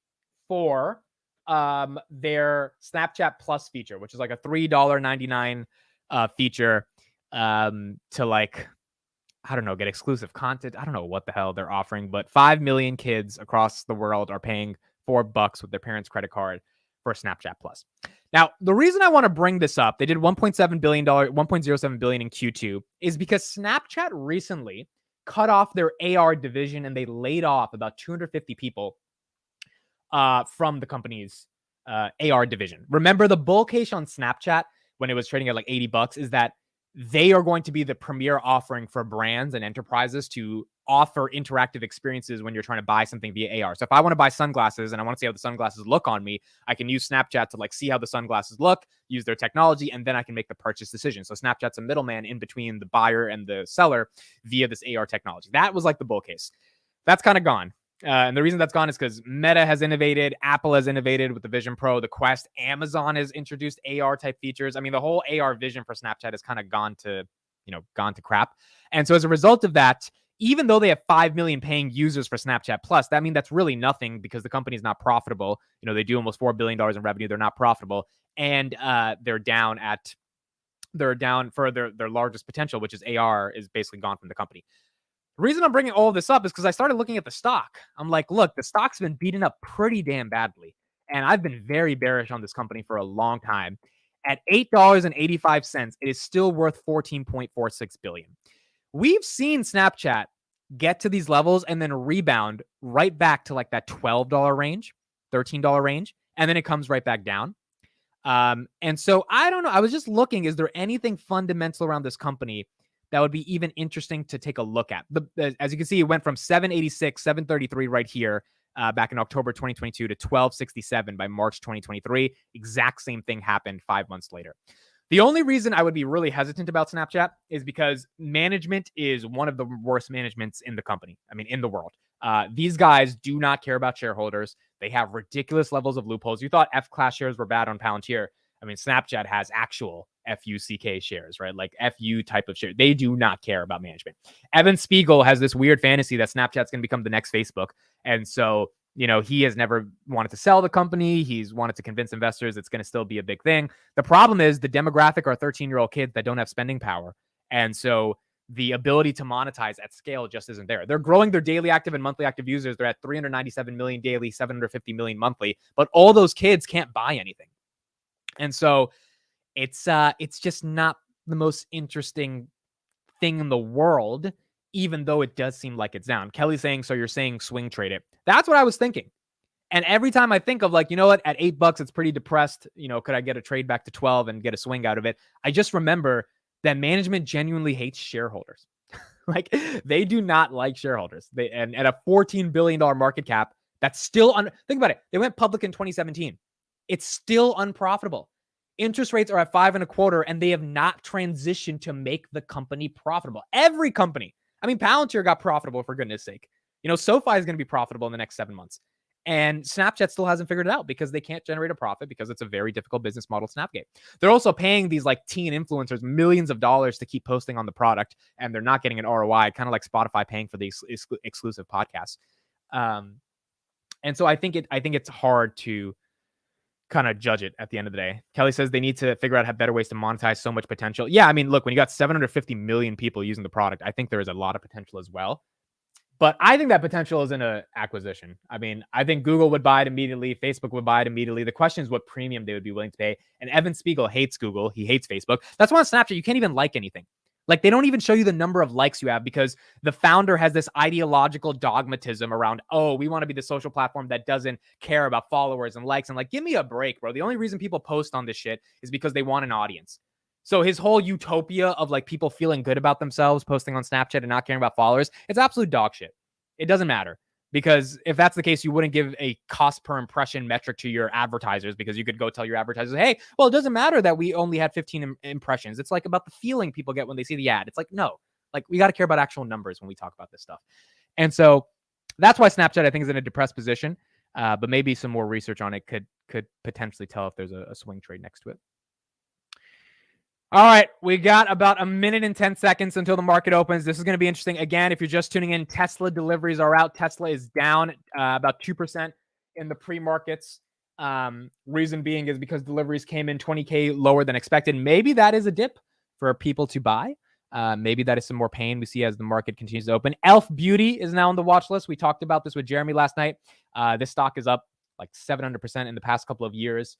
for their Snapchat Plus feature, which is like a $3.99 feature to get exclusive content. I don't know what the hell they're offering, but 5 million kids across the world are paying $4 with their parents' credit card for Snapchat Plus. Now, the reason I want to bring this up, they did $1.07 billion in Q2, is because Snapchat recently cut off their AR division and they laid off about 250 people from the company's AR division. Remember, the bull case on Snapchat when it was trading at like $80 is that they are going to be the premier offering for brands and enterprises to offer interactive experiences when you're trying to buy something via AR. So if I want to buy sunglasses and I want to see how the sunglasses look on me, I can use Snapchat to see how the sunglasses look, use their technology, and then I can make the purchase decision. So Snapchat's a middleman in between the buyer and the seller via this AR technology. That was like the bull case. That's kind of gone. And the reason that's gone is because Meta has innovated, Apple has innovated with the Vision Pro, the Quest, Amazon has introduced AR type features. I mean, the whole AR vision for Snapchat has kind of gone to crap. And so as a result of that, even though they have 5 million paying users for Snapchat Plus, that means that's really nothing because the company is not profitable. They do almost $4 billion in revenue. They're not profitable. And they're down for their largest potential, which is AR, is basically gone from the company. The reason I'm bringing all of this up is because I started looking at the stock. I'm like, look, the stock's been beaten up pretty damn badly. And I've been very bearish on this company for a long time. At $8.85, it is still worth $14.46 billion. We've seen Snapchat get to these levels and then rebound right back to like that $12 range, $13 range, and then it comes right back down. And so I don't know. I was just looking, is there anything fundamental around this company that would be even interesting to take a look at? As you can see, it went from 786, 733 right here back in October 2022 to 1267 by March 2023. Exact same thing happened 5 months later. The only reason I would be really hesitant about Snapchat is because management is one of the worst managements in the company. I mean, in the world. These guys do not care about shareholders. They have ridiculous levels of loopholes. You thought F-class shares were bad on Palantir. I mean, Snapchat has actual FUCK shares, right? Like FU type of share. They do not care about management. Evan Spiegel has this weird fantasy that Snapchat's going to become the next Facebook. And so He has never wanted to sell the company. He's wanted to convince investors it's going to still be a big thing. The problem is the demographic are 13-year-old kids that don't have spending power. And so the ability to monetize at scale just isn't there. They're growing their daily active and monthly active users. They're at 397 million daily, 750 million monthly, but all those kids can't buy anything. And so it's just not the most interesting thing in the world, even though it does seem like it's down. Kelly's saying, so you're saying swing trade it. That's what I was thinking. And every time I think of like, you know what, at $8, it's pretty depressed. Could I get a trade back to 12 and get a swing out of it? I just remember that management genuinely hates shareholders. Like they do not like shareholders. And at a $14 billion market cap, that's still think about it. They went public in 2017. It's still unprofitable. Interest rates are at 5.25%, and they have not transitioned to make the company profitable. Every company. I mean, Palantir got profitable for goodness sake. SoFi is going to be profitable in the next 7 months. And Snapchat still hasn't figured it out because they can't generate a profit because it's a very difficult business model to navigate. They're also paying these like teen influencers millions of dollars to keep posting on the product, and they're not getting an ROI, kind of like Spotify paying for the exclusive podcasts. And so I think it's hard to kind of judge it at the end of the day. Kelly says they need to figure out how better ways to monetize so much potential. Yeah, I mean, look, when you got 750 million people using the product, I think there is a lot of potential as well. But I think that potential is in an acquisition. I mean, I think Google would buy it immediately. Facebook would buy it immediately. The question is what premium they would be willing to pay. And Evan Spiegel hates Google. He hates Facebook. That's why on Snapchat, you can't even like anything. Like they don't even show you the number of likes you have because the founder has this ideological dogmatism around, oh, we want to be the social platform that doesn't care about followers and likes. And like, give me a break, bro. The only reason people post on this shit is because they want an audience. So his whole utopia of like people feeling good about themselves, posting on Snapchat and not caring about followers, it's absolute dog shit. It doesn't matter. Because if that's the case, you wouldn't give a cost per impression metric to your advertisers because you could go tell your advertisers, hey, well, it doesn't matter that we only had 15 impressions. It's like about the feeling people get when they see the ad. It's like, no, like we got to care about actual numbers when we talk about this stuff. And so that's why Snapchat, I think, is in a depressed position. But maybe some more research on it could potentially tell if there's a swing trade next to it. All right, we got about a minute and 10 seconds until the market opens. This is going to be interesting. Again, if you're just tuning in, Tesla deliveries are out. Tesla is down about 2% in the pre-markets. Reason being is because deliveries came in 20K lower than expected. Maybe that is a dip for people to buy. Maybe that is some more pain we see as the market continues to open. e.l.f. Beauty is now on the watch list. We talked about this with Jeremy last night. This stock is up like 700% in the past couple of years.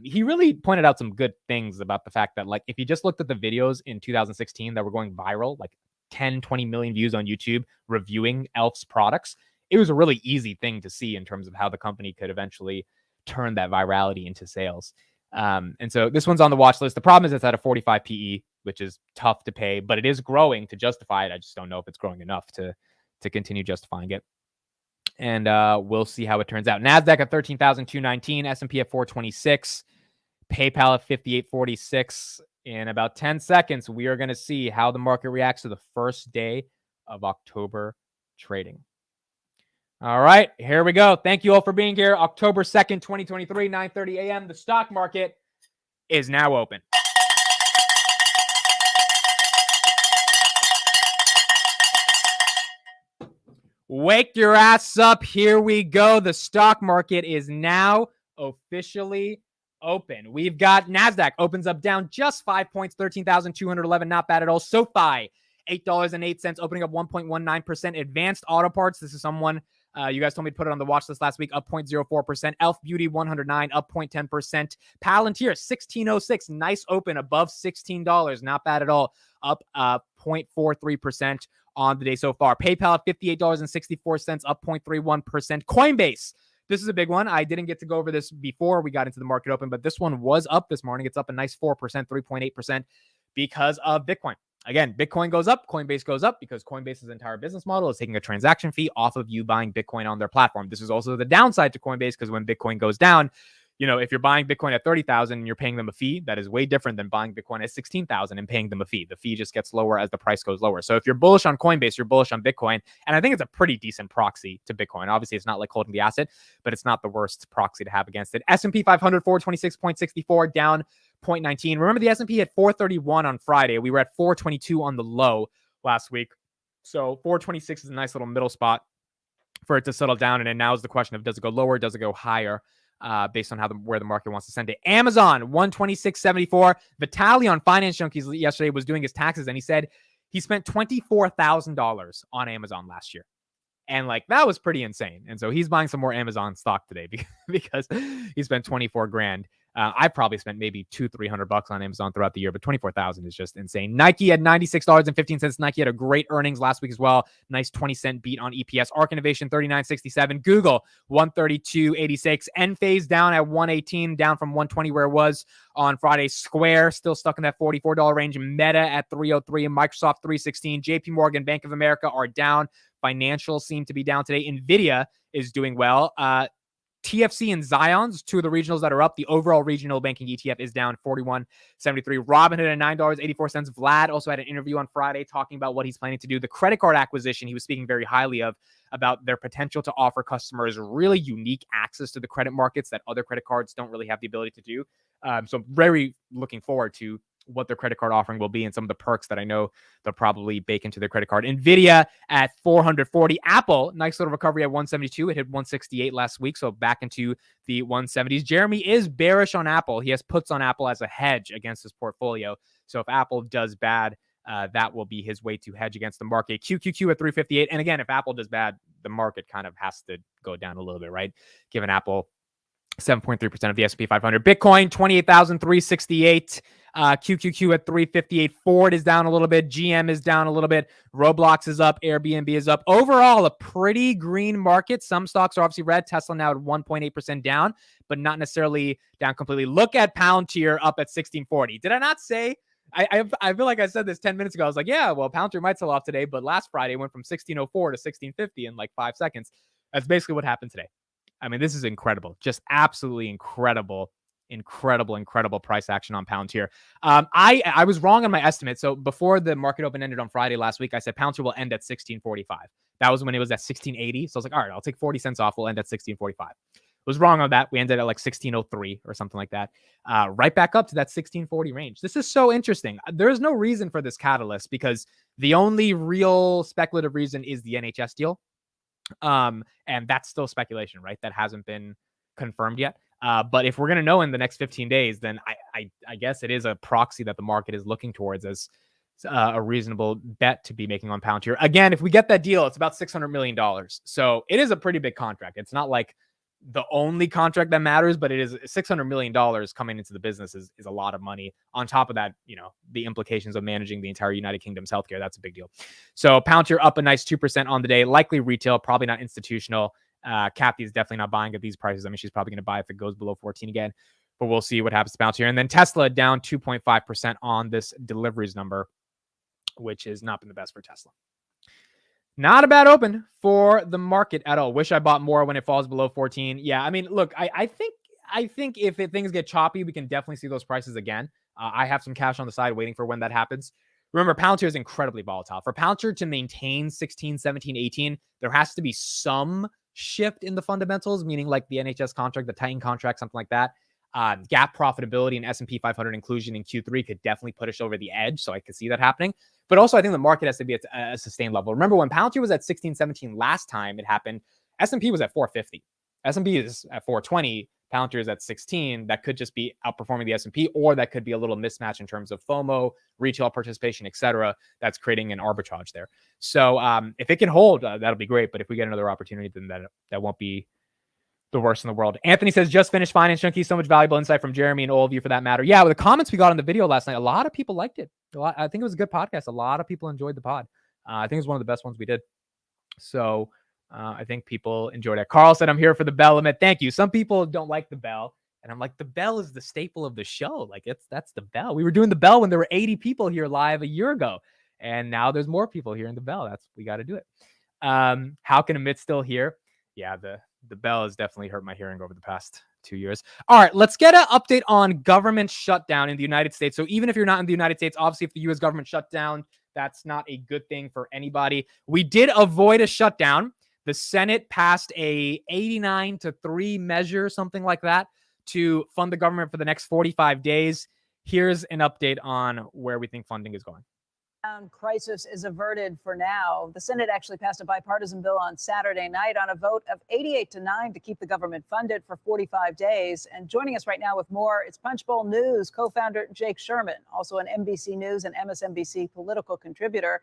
He really pointed out some good things about the fact that, like, if you just looked at the videos in 2016 that were going viral, like 10, 20 million views on YouTube reviewing e.l.f.'s products, it was a really easy thing to see in terms of how the company could eventually turn that virality into sales. And so this one's on the watch list. The problem is it's at a 45 PE, which is tough to pay, but it is growing to justify it. I just don't know if it's growing enough to continue justifying it. And we'll see how it turns out. NASDAQ at 13,219, S&P at 426, PayPal at 5846. In about 10 seconds, we are going to see how the market reacts to the first day of October trading. All right, here we go. Thank you all for being here. October 2nd, 2023, 9:30 a.m. The stock market is now open. Wake your ass up. Here we go. The stock market is now officially open. We've got NASDAQ opens up down just 5 points, 13,211. Not bad at all. SoFi, $8.08, opening up 1.19%. Advanced Auto Parts. This is someone you guys told me to put it on the watch list last week, up 0.04%. e.l.f. Beauty, 109, up 0.10%. Palantir, 1606, nice open above $16. Not bad at all, up 0.43% on the day so far. PayPal at $58.64, up 0.31%. Coinbase, this is a big one. I didn't get to go over this before we got into the market open, but this one was up this morning. It's up a nice 4%, 3.8% because of Bitcoin. Again, Bitcoin goes up, Coinbase goes up because Coinbase's entire business model is taking a transaction fee off of you buying Bitcoin on their platform. This is also the downside to Coinbase because when Bitcoin goes down, you know, if you're buying Bitcoin at 30,000 and you're paying them a fee, that is way different than buying Bitcoin at 16,000 and paying them a fee. The fee just gets lower as the price goes lower. So if you're bullish on Coinbase, you're bullish on Bitcoin. And I think it's a pretty decent proxy to Bitcoin. Obviously, it's not like holding the asset, but it's not the worst proxy to have against it. S&P 500, 426.64, down 0.19. Remember, the S&P hit 431 on Friday. We were at 422 on the low last week. So 426 is a nice little middle spot. for it to settle down. And then now is the question of, does it go lower? Does it go higher? Based on where the market wants to send it. Amazon, 126.74. Vitaly on Finance Junkies yesterday was doing his taxes, and he said he spent $24,000 on Amazon last year. And like, that was pretty insane. And so he's buying some more Amazon stock today because he spent 24 grand. I probably spent maybe $200-300 on Amazon throughout the year, but 24,000 is just insane. Nike had $96.15. Nike had a great earnings last week as well. Nice 20-cent beat on EPS. Arc Innovation, 39.67. Google, 132.86. Enphase down at 118, down from 120 where it was on Friday. Square still stuck in that $44 range. Meta at 303. Microsoft, 316. JP Morgan, Bank of America are down. Financials seem to be down today. NVIDIA is doing well. TFC and Zions, two of the regionals that are up. The overall regional banking ETF is down 41.73. Robinhood at $9.84. Vlad also had an interview on Friday talking about what he's planning to do. The credit card acquisition, he was speaking very highly of, about their potential to offer customers really unique access to the credit markets that other credit cards don't really have the ability to do. So I'm very looking forward to what their credit card offering will be and some of the perks that I know they'll probably bake into their credit card. NVIDIA at 440. Apple, nice little recovery at 172. It hit 168 last week, so back into the 170s. Jeremy is bearish on Apple. He has puts on Apple as a hedge against his portfolio. So if Apple does bad, that will be his way to hedge against the market. QQQ at 358. And again, if Apple does bad, the market kind of has to go down a little bit, right? Given Apple 7.3% of the S&P 500. Bitcoin, 28,368. QQQ at 358. Ford is down a little bit. GM is down a little bit. Roblox is up. Airbnb is up. Overall, a pretty green market. Some stocks are obviously red. Tesla now at 1.8% down, but not necessarily down completely. Look at Palantir up at 1640. Did I not say? I feel like I said this 10 minutes ago. I was like, yeah, well, Palantir might sell off today, but last Friday it went from 1604 to 1650 in like 5 seconds. That's basically what happened today. I mean, this is incredible. Just absolutely incredible price action on Palantir. I was wrong on my estimate. So before the market open ended on Friday last week, I said Palantir will end at 1645. That was when it was at 1680. So I was like, all right, I'll take 40 cents off. We'll end at 1645. Was wrong on that. We ended at like 1603 or something like that. Right back up to that 1640 range. This is so interesting. There's no reason for this catalyst because the only real speculative reason is the NHS deal. And that's still speculation, right? That hasn't been confirmed yet. But if we're going to know in the next 15 days, then I guess it is a proxy that the market is looking towards as a reasonable bet to be making on Palantir. Again, if we get that deal, it's about $600 million. So it is a pretty big contract. It's not like the only contract that matters, but it is $600 million coming into the business is a lot of money. On top of that, you know, the implications of managing the entire United Kingdom's healthcare, that's a big deal. So Palantir up a nice 2% on the day, likely retail, probably not institutional. Kathy is definitely not buying at these prices. I mean, she's probably going to buy if it goes below 14 again, but we'll see what happens to Palantir. And then Tesla down 2.5% on this deliveries number, which has not been the best for Tesla. Not a bad open for the market at all. Wish I bought more when it falls below 14. Yeah, I mean, look, I think if things get choppy, we can definitely see those prices again. I have some cash on the side waiting for when that happens. Remember, Palantir is incredibly volatile. For Palantir to maintain 16, 17, 18, there has to be some shift in the fundamentals, meaning like the NHS contract, the Titan contract, something like that. Gap profitability and S&P 500 inclusion in Q3 could definitely put us over the edge. So I could see that happening. But also I think the market has to be at a sustained level. Remember when Palantir was at 16, 17 last time it happened, S&P was at 450. S&P is at 420. Palantir is at 16. That could just be outperforming the S&P, or that could be a little mismatch in terms of FOMO, retail participation, etc. That's creating an arbitrage there. So if it can hold, that'll be great. But if we get another opportunity, then that won't be the worst in the world. Anthony says, just finished Finance Junkie. So much valuable insight from Jeremy and all of you for that matter. Yeah, with the comments we got on the video last night, a lot of people liked it. I think it was a good podcast. A lot of people enjoyed the pod. I think it was one of the best ones we did. So I think people enjoyed it. Carl said, I'm here for the bell limit. Thank you. Some people don't like the bell. And I'm like, the bell is the staple of the show. Like that's the bell. We were doing the bell when there were 80 people here live a year ago. And now there's more people hearing the bell. We got to do it. How can Amit still hear? Yeah, the bell has definitely hurt my hearing over the past 2 years. All right, let's get an update on government shutdown in the United States. So even if you're not in the United States, obviously if the U.S. government shut down, that's not a good thing for anybody. We did avoid a shutdown. The Senate passed a 89-3 measure, something like that, to fund the government for the next 45 days. Here's an update on where we think funding is going. Crisis is averted for now. The Senate actually passed a bipartisan bill on Saturday night on a vote of 88-9 to keep the government funded for 45 days. And joining us right now with more, it's Punchbowl News co-founder Jake Sherman, also an NBC News and MSNBC political contributor.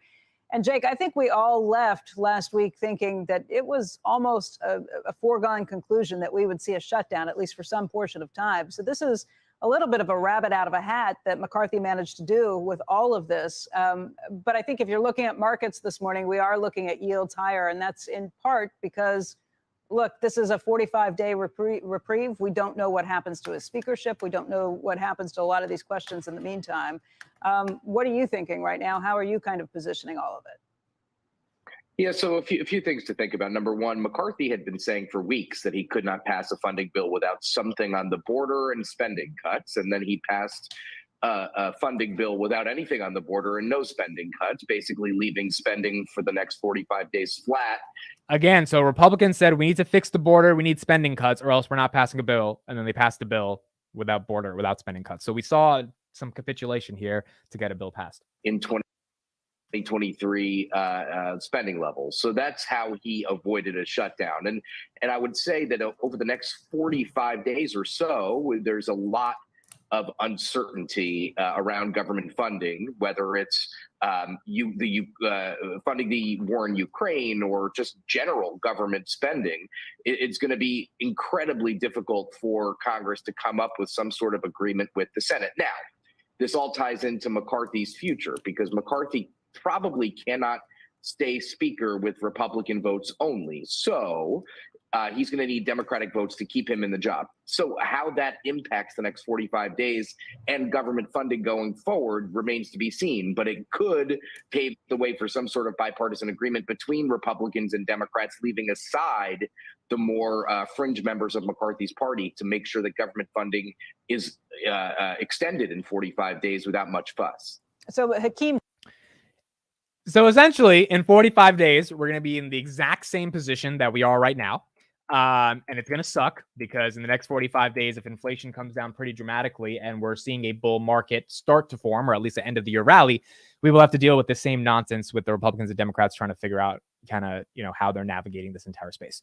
And Jake, I think we all left last week thinking that it was almost a foregone conclusion that we would see a shutdown, at least for some portion of time. So this is a little bit of a rabbit out of a hat that McCarthy managed to do with all of this. But I think if you're looking at markets this morning, we are looking at yields higher. And that's in part because, look, this is a 45-day reprieve. We don't know what happens to his speakership. We don't know what happens to a lot of these questions in the meantime. What are you thinking right now? How are you kind of positioning all of it? Yeah, so a few things to think about. Number one, McCarthy had been saying for weeks that he could not pass a funding bill without something on the border and spending cuts. And then he passed a funding bill without anything on the border and no spending cuts, basically leaving spending for the next 45 days flat. Again, so Republicans said we need to fix the border, we need spending cuts, or else we're not passing a bill. And then they passed the bill without border, without spending cuts. So we saw some capitulation here to get a bill passed. In 2023 spending levels. So that's how he avoided a shutdown. And I would say that over the next 45 days or so, there's a lot of uncertainty around government funding, whether it's funding the war in Ukraine or just general government spending. It's going to be incredibly difficult for Congress to come up with some sort of agreement with the Senate. Now, this all ties into McCarthy's future because McCarthy probably cannot stay speaker with Republican votes only. So he's going to need Democratic votes to keep him in the job. So how that impacts the next 45 days and government funding going forward remains to be seen, but it could pave the way for some sort of bipartisan agreement between Republicans and Democrats, leaving aside the more fringe members of McCarthy's party to make sure that government funding is extended in 45 days without much fuss. So Hakeem. So essentially, in 45 days, we're going to be in the exact same position that we are right now. And it's going to suck because in the next 45 days, if inflation comes down pretty dramatically and we're seeing a bull market start to form, or at least the end of the year rally, we will have to deal with the same nonsense with the Republicans and Democrats trying to figure out kind of, how they're navigating this entire space.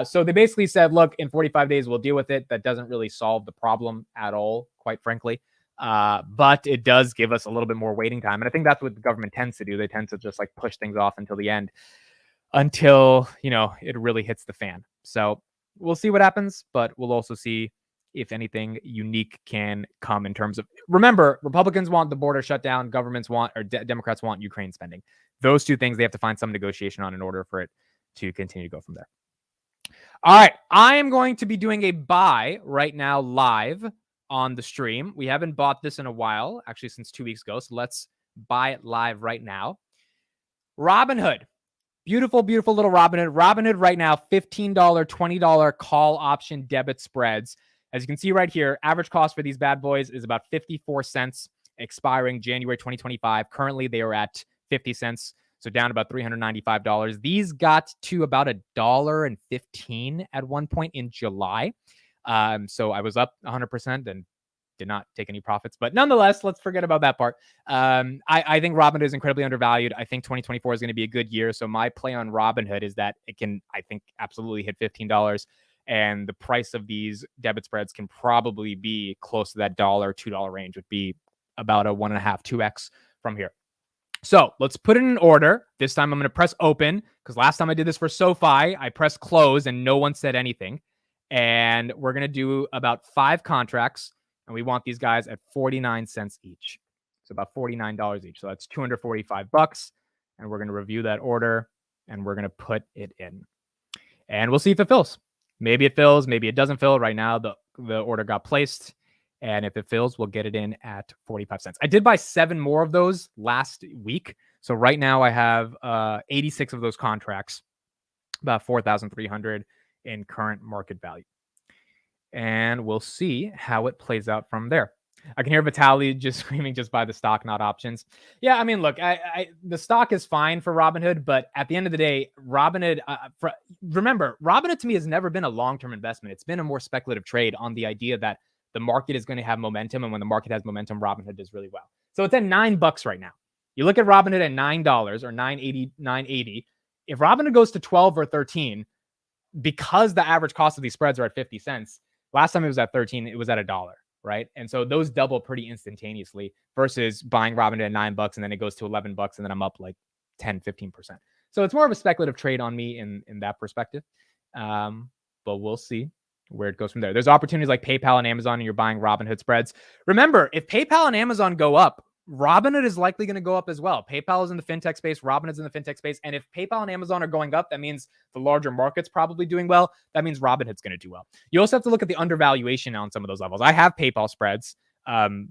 So they basically said, look, in 45 days, we'll deal with it. That doesn't really solve the problem at all, quite frankly. But it does give us a little bit more waiting time. And I think that's what the government tends to do. They tend to just like push things off until the end, until, it really hits the fan. So we'll see what happens, but we'll also see if anything unique can come in terms of, remember, Republicans want the border shut down, Democrats want Ukraine spending. Those two things they have to find some negotiation on in order for it to continue to go from there. All right. I am going to be doing a buy right now live on the stream. We haven't bought this in a while, actually since 2 weeks ago. So let's buy it live right now. Robinhood. Beautiful, beautiful little Robinhood. Robinhood right now, $15, $20 call option debit spreads. As you can see right here, average cost for these bad boys is about 54 cents, expiring January 2025. Currently, they are at 50 cents, so down about $395. These got to about $1.15 at one point in July. So I was up 100% and did not take any profits, but nonetheless, let's forget about that part. I think Robinhood is incredibly undervalued. I think 2024 is going to be a good year. So my play on Robinhood is that it can, I think, absolutely hit $15. And the price of these debit spreads can probably be close to that $2 range, would be about a 1.5, 2x from here. So let's put it in order. This time I'm going to press open because last time I did this for SoFi, I pressed close and no one said anything. And we're going to do about 5 contracts. And we want these guys at 49 cents each. So about $49 each. So that's $245. And we're going to review that order and we're going to put it in. And we'll see if it fills. Maybe it fills, maybe it doesn't fill. Right now, the order got placed. And if it fills, we'll get it in at 45 cents. I did buy 7 more of those last week. So right now I have 86 of those contracts, about 4,300 in current market value. And we'll see how it plays out from there. I can hear Vitaly just screaming, just buy the stock, not options. Yeah, I mean, look, the stock is fine for Robinhood, but at the end of the day, Robinhood, remember, Robinhood to me has never been a long-term investment. It's been a more speculative trade on the idea that the market is going to have momentum, and when the market has momentum, Robinhood does really well. So it's at $9 right now. You look at Robinhood at $9 or $9.80. If Robinhood goes to 12 or 13, because the average cost of these spreads are at 50 cents, last time it was at 13, it was at $1, right? And so those double pretty instantaneously versus buying Robinhood at $9 and then it goes to $11 and then I'm up like 10, 15%. So it's more of a speculative trade on me in that perspective. But we'll see where it goes from there. There's opportunities like PayPal and Amazon, and you're buying Robinhood spreads. Remember, if PayPal and Amazon go up, Robinhood is likely going to go up as well. PayPal is in the fintech space, Robinhood's in the fintech space. And if PayPal and Amazon are going up, that means the larger market's probably doing well. That means Robinhood's going to do well. You also have to look at the undervaluation on some of those levels. I have PayPal spreads, and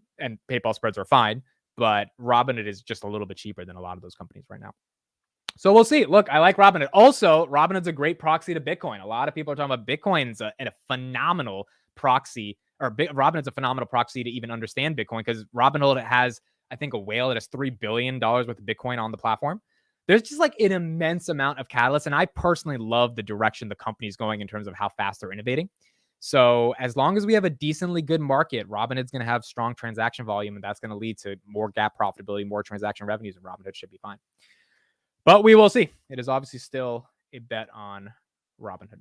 PayPal spreads are fine, but Robinhood is just a little bit cheaper than a lot of those companies right now. So we'll see. Look, I like Robinhood. Also, Robinhood's a great proxy to Bitcoin. A lot of people are talking about Bitcoin's a phenomenal proxy, or Robinhood's a phenomenal proxy to even understand Bitcoin, because Robinhood has, I think, a whale that has $3 billion worth of Bitcoin on the platform. There's just like an immense amount of catalysts. And I personally love the direction the company's going in terms of how fast they're innovating. So as long as we have a decently good market, Robinhood's going to have strong transaction volume, and that's going to lead to more GAAP profitability, more transaction revenues, and Robinhood should be fine. But we will see. It is obviously still a bet on Robinhood.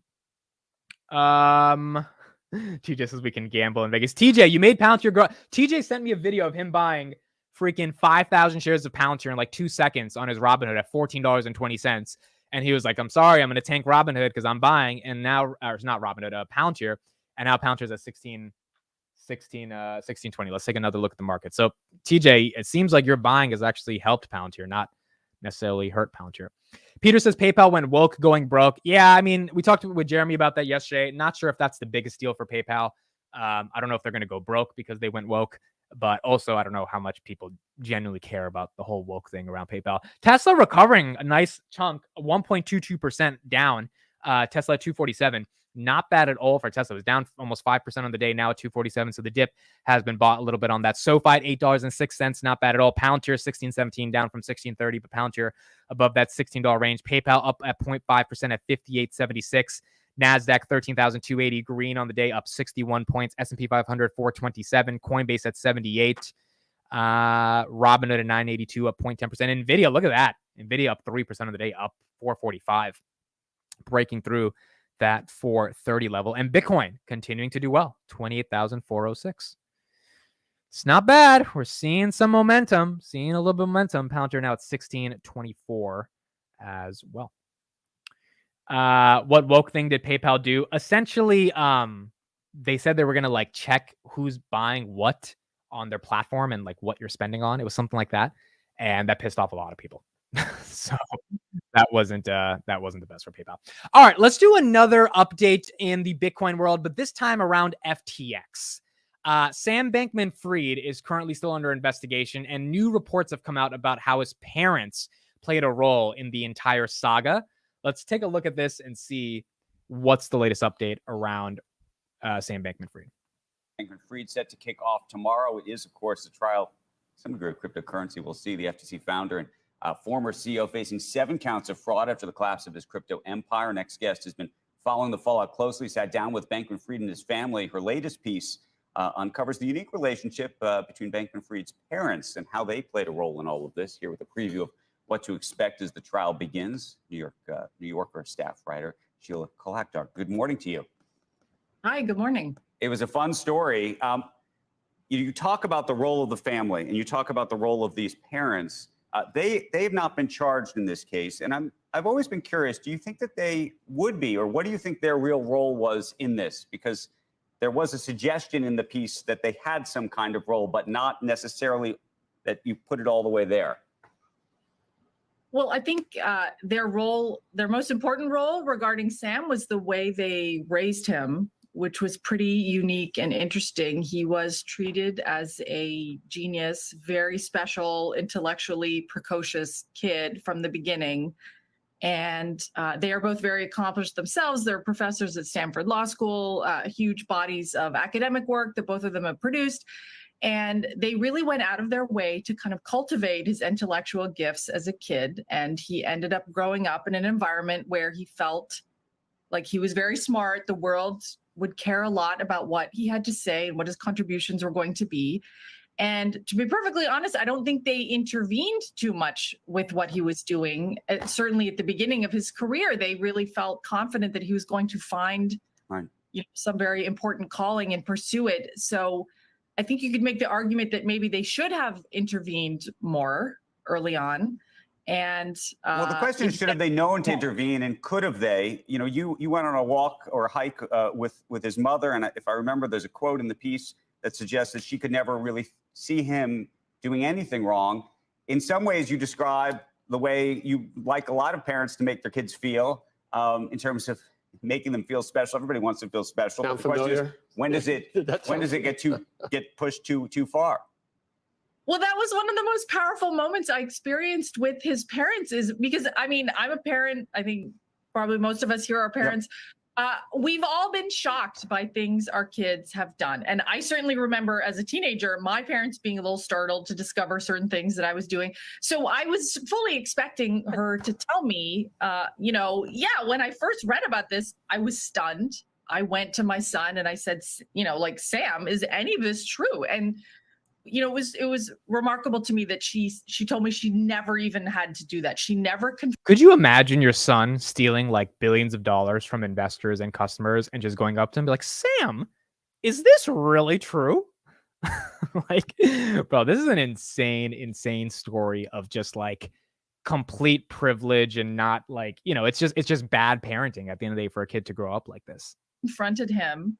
TJ says we can gamble in Vegas. TJ, you made Palantir. TJ sent me a video of him buying freaking 5,000 shares of Palantir in like 2 seconds on his Robinhood at $14.20. And he was like, I'm sorry, I'm going to tank Robinhood because I'm buying. And now, or it's not Robinhood, Palantir. And now Palantir's at 1620. Let's take another look at the market. So TJ, it seems like your buying has actually helped Palantir, not necessarily hurt Palantir. Peter says PayPal went woke, going broke. Yeah, I mean, we talked with Jeremy about that yesterday. Not sure if that's the biggest deal for PayPal. I don't know if they're going to go broke because they went woke, but also I don't know how much people genuinely care about the whole woke thing around PayPal. Tesla recovering a nice chunk, 1.22% down. Tesla at 247. Not bad at all for Tesla. It was down almost 5% on the day, now at 247. So the dip has been bought a little bit on that. SoFi at $8.06. Not bad at all. Palantir 16.17, down from 16.30, but Palantir above that $16 range. PayPal up at 0.5% at 58.76. NASDAQ 13,280. Green on the day, up 61 points. S&P 500 427. Coinbase at 78. Robinhood at 982, up 0.10%. NVIDIA, look at that. NVIDIA up 3% on the day, up 445. Breaking through that 430 level. And Bitcoin continuing to do well, 28,406. It's not bad. We're seeing some momentum, seeing a little bit of momentum. Palantir now at 1624 as well. What woke thing did PayPal do? Essentially, they said they were going to like check who's buying what on their platform and like what you're spending on. It was something like that. And that pissed off a lot of people. So that wasn't the best for PayPal. All right, let's do another update in the Bitcoin world, but this time around FTX. Sam Bankman-Fried is currently still under investigation, and new reports have come out about how his parents played a role in the entire saga. Let's take a look at this and see what's the latest update around Sam Bankman-Fried. Bankman-Fried set to kick off tomorrow. It is, of course, a trial, some degree of cryptocurrency. We'll see the FTC founder and former CEO facing 7 counts of fraud after the collapse of his crypto empire. Next guest has been following the fallout closely, sat down with Bankman-Fried and his family. Her latest piece uncovers the unique relationship between Bankman-Fried's parents and how they played a role in all of this. Here with a preview of what to expect as the trial begins. New Yorker staff writer Sheila Kolakdar. Good morning to you. Hi, good morning. It was a fun story. You talk about the role of the family and you talk about the role of these parents. They've not been charged in this case, and I've always been curious. Do you think that they would be, or what do you think their real role was in this? Because there was a suggestion in the piece that they had some kind of role, but not necessarily that you put it all the way there. Well, I think their most important role regarding Sam was the way they raised him, which was pretty unique and interesting. He was treated as a genius, very special, intellectually precocious kid from the beginning. And they are both very accomplished themselves. They're professors at Stanford Law School, huge bodies of academic work that both of them have produced. And they really went out of their way to kind of cultivate his intellectual gifts as a kid. And he ended up growing up in an environment where he felt like he was very smart. The world would care a lot about what he had to say and what his contributions were going to be. And to be perfectly honest, I don't think they intervened too much with what he was doing. Certainly at the beginning of his career, they really felt confident that he was going to find some very important calling and pursue it. So I think you could make the argument that maybe they should have intervened more early on. And well, the question is, should have they known to intervene, and could have they? You know, you went on a walk or a hike with his mother, and if I remember, there's a quote in the piece that suggests that she could never really see him doing anything wrong. In some ways, you describe the way you like a lot of parents to make their kids feel in terms of making them feel special. Everybody wants to feel special. Sound But the question familiar? is, when does it get pushed too far? Well, that was one of the most powerful moments I experienced with his parents, is because, I mean, I'm a parent. I think probably most of us here are parents. We've all been shocked by things our kids have done. And I certainly remember as a teenager, my parents being a little startled to discover certain things that I was doing. So I was fully expecting her to tell me, when I first read about this, I was stunned. I went to my son and I said, Sam, is any of this true? And it was remarkable to me that she told me she never even had to do that. She never Could you imagine your son stealing like billions of dollars from investors and customers and just going up to him and be like, Sam, is this really true? Like, bro, this is an insane story of just like complete privilege and not like, it's just bad parenting at the end of the day for a kid to grow up like this. confronted him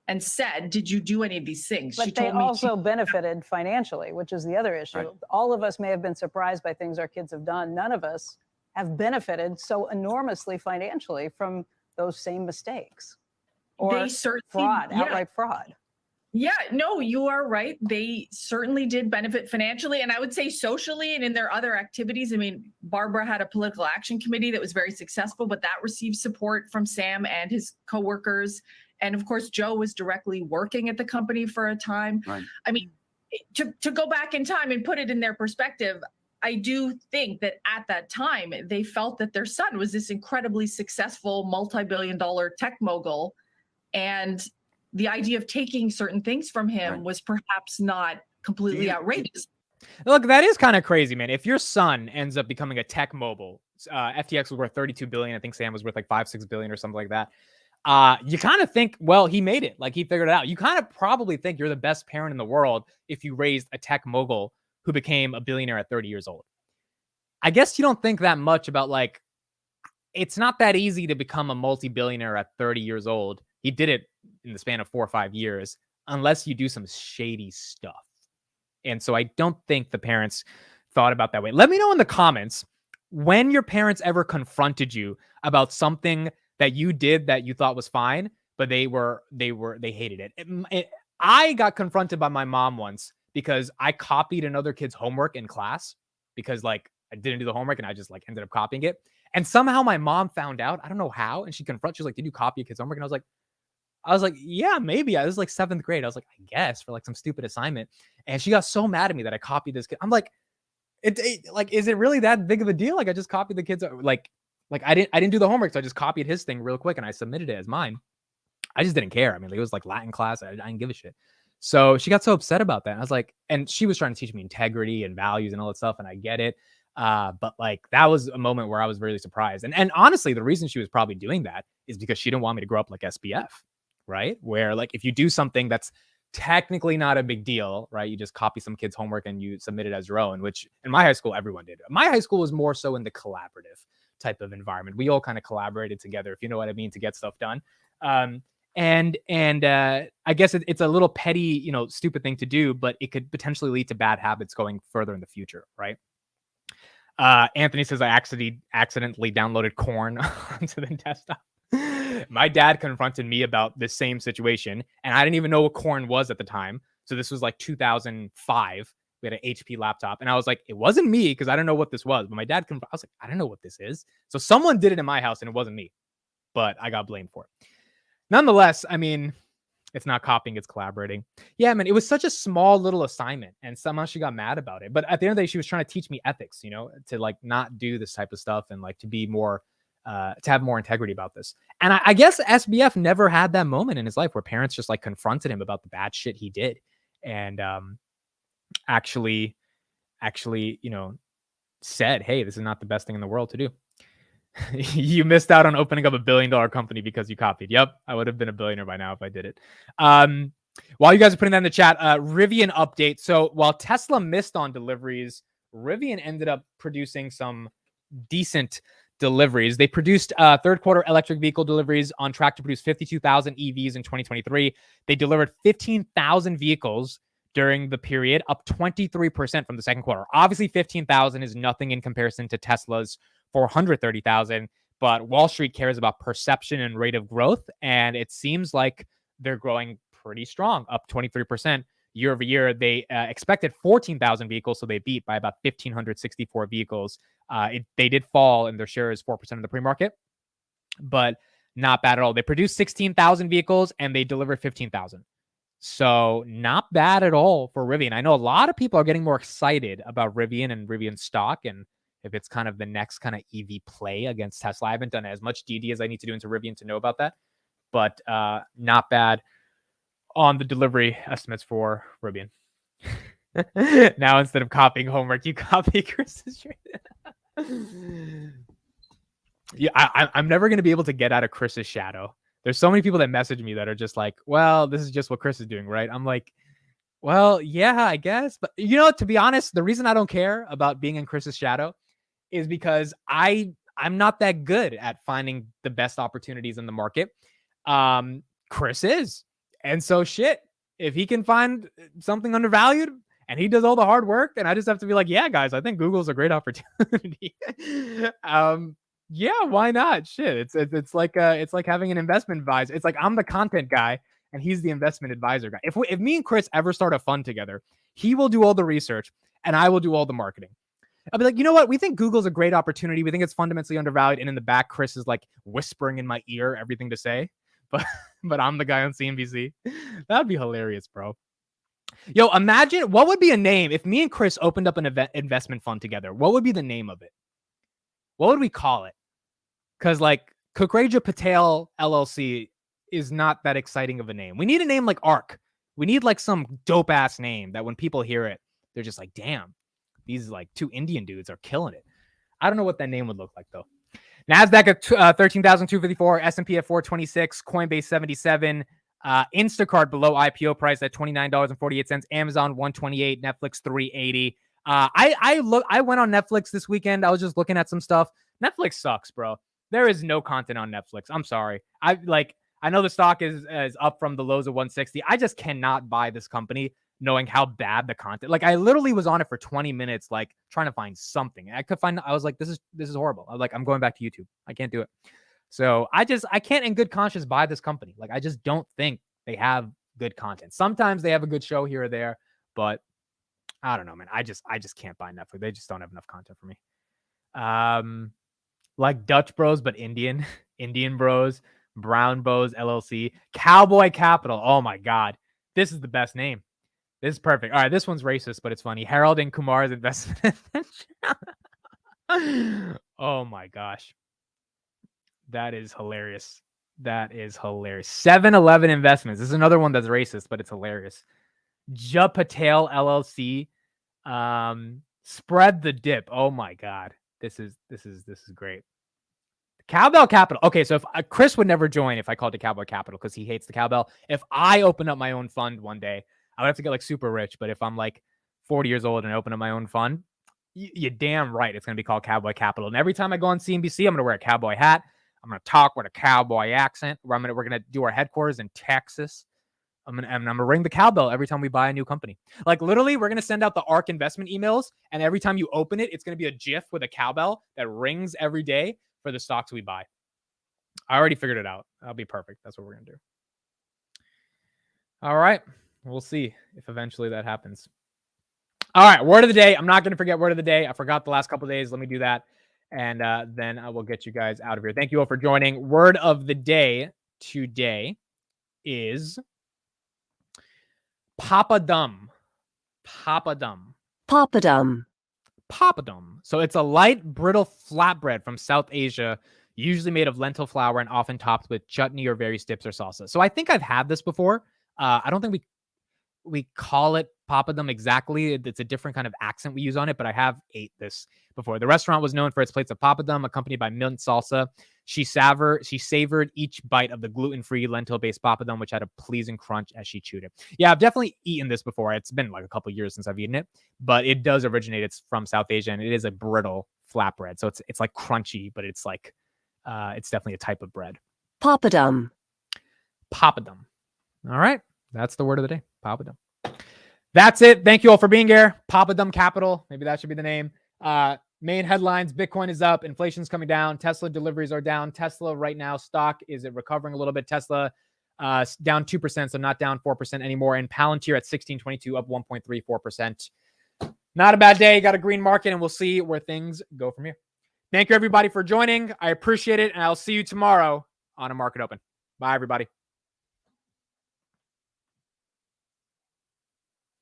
and said, did you do any of these things? But they also benefited financially, which is the other issue. Right. All of us may have been surprised by things our kids have done. None of us have benefited so enormously financially from those same mistakes or They certainly- fraud, yeah. outright fraud. Yeah, no, you are right. They certainly did benefit financially, and I would say socially and in their other activities. I mean, Barbara had a political action committee that was very successful, but that received support from Sam and his coworkers. And of course, Joe was directly working at the company for a time. Right. I mean, to go back in time and put it in their perspective, I do think that at that time, they felt that their son was this incredibly successful multi-billion-dollar tech mogul. And the idea of taking certain things from him was perhaps not completely outrageous. Look, that is kind of crazy, man. If your son ends up becoming a tech mogul, FTX was worth 32 billion. I think Sam was worth like 5-6 billion or something like that. You kind of think, well, he made it. Like he figured it out. You kind of probably think you're the best parent in the world if you raised a tech mogul who became a billionaire at 30 years old. I guess you don't think that much about like, it's not that easy to become a multi-billionaire at 30 years old. He did it in the span of 4 or 5 years, unless you do some shady stuff. And so I don't think the parents thought about that way. Let me know in the comments when your parents ever confronted you about something that you did that you thought was fine, but they hated it. I got confronted by my mom once because I copied another kid's homework in class because like I didn't do the homework and I just like ended up copying it. And somehow my mom found out. I don't know how. And she confronted, she was like, did you copy a kid's homework? And I was like, yeah, maybe. I was like 7th grade. I was like, I guess for like some stupid assignment. And she got so mad at me that I copied this kid. I'm like, like, is it really that big of a deal? Like I just copied the kid's like I didn't do the homework. So I just copied his thing real quick and I submitted it as mine. I just didn't care. I mean, it was like Latin class. I didn't give a shit. So she got so upset about that. And I was like, and she was trying to teach me integrity and values and all that stuff. And I get it. But like, that was a moment where I was really surprised. And honestly, the reason she was probably doing that is because she didn't want me to grow up like SBF, right? Where like, if you do something that's technically not a big deal, right? You just copy some kid's homework and you submit it as your own, which in my high school, everyone did. My high school was more so in the collaborative type of environment. We all kind of collaborated together, if you know what I mean, to get stuff done. And I guess it's a little petty, stupid thing to do, but it could potentially lead to bad habits going further in the future, right? Anthony says I accidentally downloaded corn onto the desktop. My dad confronted me about this same situation, and I didn't even know what corn was at the time. So this was like 2005. We had an HP laptop, and I was like, it wasn't me because I don't know what this was. But my dad, I was like, I don't know what this is. So someone did it in my house, and it wasn't me, but I got blamed for it. Nonetheless, I mean, it's not copying, it's collaborating. Yeah, man, it was such a small little assignment, and somehow she got mad about it. But at the end of the day, she was trying to teach me ethics, to like not do this type of stuff and like to be more, to have more integrity about this. And I guess SBF never had that moment in his life where parents just like confronted him about the bad shit he did. And actually, said, hey, this is not the best thing in the world to do. You missed out on opening up $1 billion company because you copied. Yep, I would have been a billionaire by now if I did it. While you guys are putting that in the chat, Rivian update. So while Tesla missed on deliveries, Rivian ended up producing some decent deliveries. They produced third quarter electric vehicle deliveries on track to produce 52,000 EVs in 2023. They delivered 15,000 vehicles during the period, up 23% from the second quarter. Obviously, 15,000 is nothing in comparison to Tesla's 430,000, but Wall Street cares about perception and rate of growth, and it seems like they're growing pretty strong, up 23% year over year. They expected 14,000 vehicles, so they beat by about 1,564 vehicles. They did fall, and their share is 4% of the pre-market, but not bad at all. They produced 16,000 vehicles, and they delivered 15,000. So not bad at all for Rivian. I know a lot of people are getting more excited about Rivian and Rivian stock, and if it's kind of the next kind of EV play against Tesla. I haven't done as much DD as I need to do into Rivian to know about that, but not bad on the delivery estimates for Rivian. Now, instead of copying homework, you copy Chris's. Yeah, I'm never going to be able to get out of Chris's shadow. There's so many people that message me that are just like, well, this is just what Chris is doing, right? I'm like, well, yeah, I guess. But, to be honest, the reason I don't care about being in Chris's shadow is because I'm not that good at finding the best opportunities in the market. Chris is. And so if he can find something undervalued and he does all the hard work, then I just have to be like, yeah, guys, I think Google's a great opportunity. Yeah, why not? It's like having an investment advisor. It's like I'm the content guy and he's the investment advisor guy. If me and Chris ever start a fund together, he will do all the research and I will do all the marketing. I'll be like, you know what? We think Google's a great opportunity. We think it's fundamentally undervalued. And in the back, Chris is like whispering in my ear everything to say. But I'm the guy on CNBC. That'd be hilarious, bro. Yo, imagine what would be a name if me and Chris opened up an investment fund together. What would be the name of it? What would we call it? Because like Kukreja Patel LLC is not that exciting of a name. We need a name like ARK. We need like some dope ass name that when people hear it, they're just like, damn, these like two Indian dudes are killing it. I don't know what that name would look like though. NASDAQ at 13,254, S&P at 426, Coinbase 77, Instacart below IPO price at $29.48, Amazon 128, Netflix 380. I went on Netflix this weekend. I was just looking at some stuff. Netflix sucks, bro. There is no content on Netflix. I'm sorry. I know the stock is up from the lows of 160. I just cannot buy this company knowing how bad the content. Like I literally was on it for 20 minutes, like trying to find something. I was like, this is horrible. I'm going back to YouTube. I can't do it. So I can't in good conscience buy this company. Like I just don't think they have good content. Sometimes they have a good show here or there, but I don't know, man. I just can't buy Netflix. They just don't have enough content for me. Like Dutch Bros, but Indian Bros, Brown Bros LLC, Cowboy Capital. Oh my God. This is the best name. This is perfect. All right, this one's racist, but it's funny. Harold and Kumar's investment. Oh my gosh. That is hilarious. 7-Eleven Investments. This is another one that's racist, but it's hilarious. Ja Patel LLC. Spread the dip. Oh my God. This is great. Cowbell Capital. Okay, so if Chris would never join if I called it Cowboy Capital because he hates the cowbell. If I open up my own fund one day, I would have to get like super rich. But if I'm like 40 years old and I open up my own fund, you're damn right it's going to be called Cowboy Capital. And every time I go on CNBC, I'm going to wear a cowboy hat. I'm going to talk with a cowboy accent. We're going to do our headquarters in Texas. I'm going to ring the cowbell every time we buy a new company. Like literally, we're going to send out the ARK investment emails. And every time you open it, it's going to be a GIF with a cowbell that rings every day for the stocks we buy. I already figured it out. That'll be perfect. That's what we're going to do. All right. We'll see if eventually that happens. All right. Word of the day. I'm not going to forget word of the day. I forgot the last couple of days. Let me do that. And then I will get you guys out of here. Thank you all for joining. Word of the day today is papadum. Papadum. Papadum. Papadum. So it's a light, brittle flatbread from South Asia, usually made of lentil flour and often topped with chutney or various dips or salsa. So I think I've had this before. I don't think we call it papadum exactly. It's a different kind of accent we use on it, but I have ate this before. The restaurant was known for its plates of papadum, accompanied by mint salsa. She savored each bite of the gluten-free lentil-based papadum, which had a pleasing crunch as she chewed it. Yeah, I've definitely eaten this before. It's been like a couple years since I've eaten it, but it does originate. It's from South Asia, and it is a brittle flatbread. So it's like crunchy, but it's like it's definitely a type of bread. Papadum. Papadum. All right, that's the word of the day. Papadum. That's it. Thank you all for being here. Papadum Capital. Maybe that should be the name. Main headlines: Bitcoin is up, inflation's coming down, Tesla deliveries are down. Tesla right now, stock is recovering a little bit. Tesla down 2%, so not down 4% anymore. And Palantir at 1622, up 1.34%. Not a bad day. Got a green market, and we'll see where things go from here. Thank you, everybody, for joining. I appreciate it, and I'll see you tomorrow on A Market Open. Bye, everybody.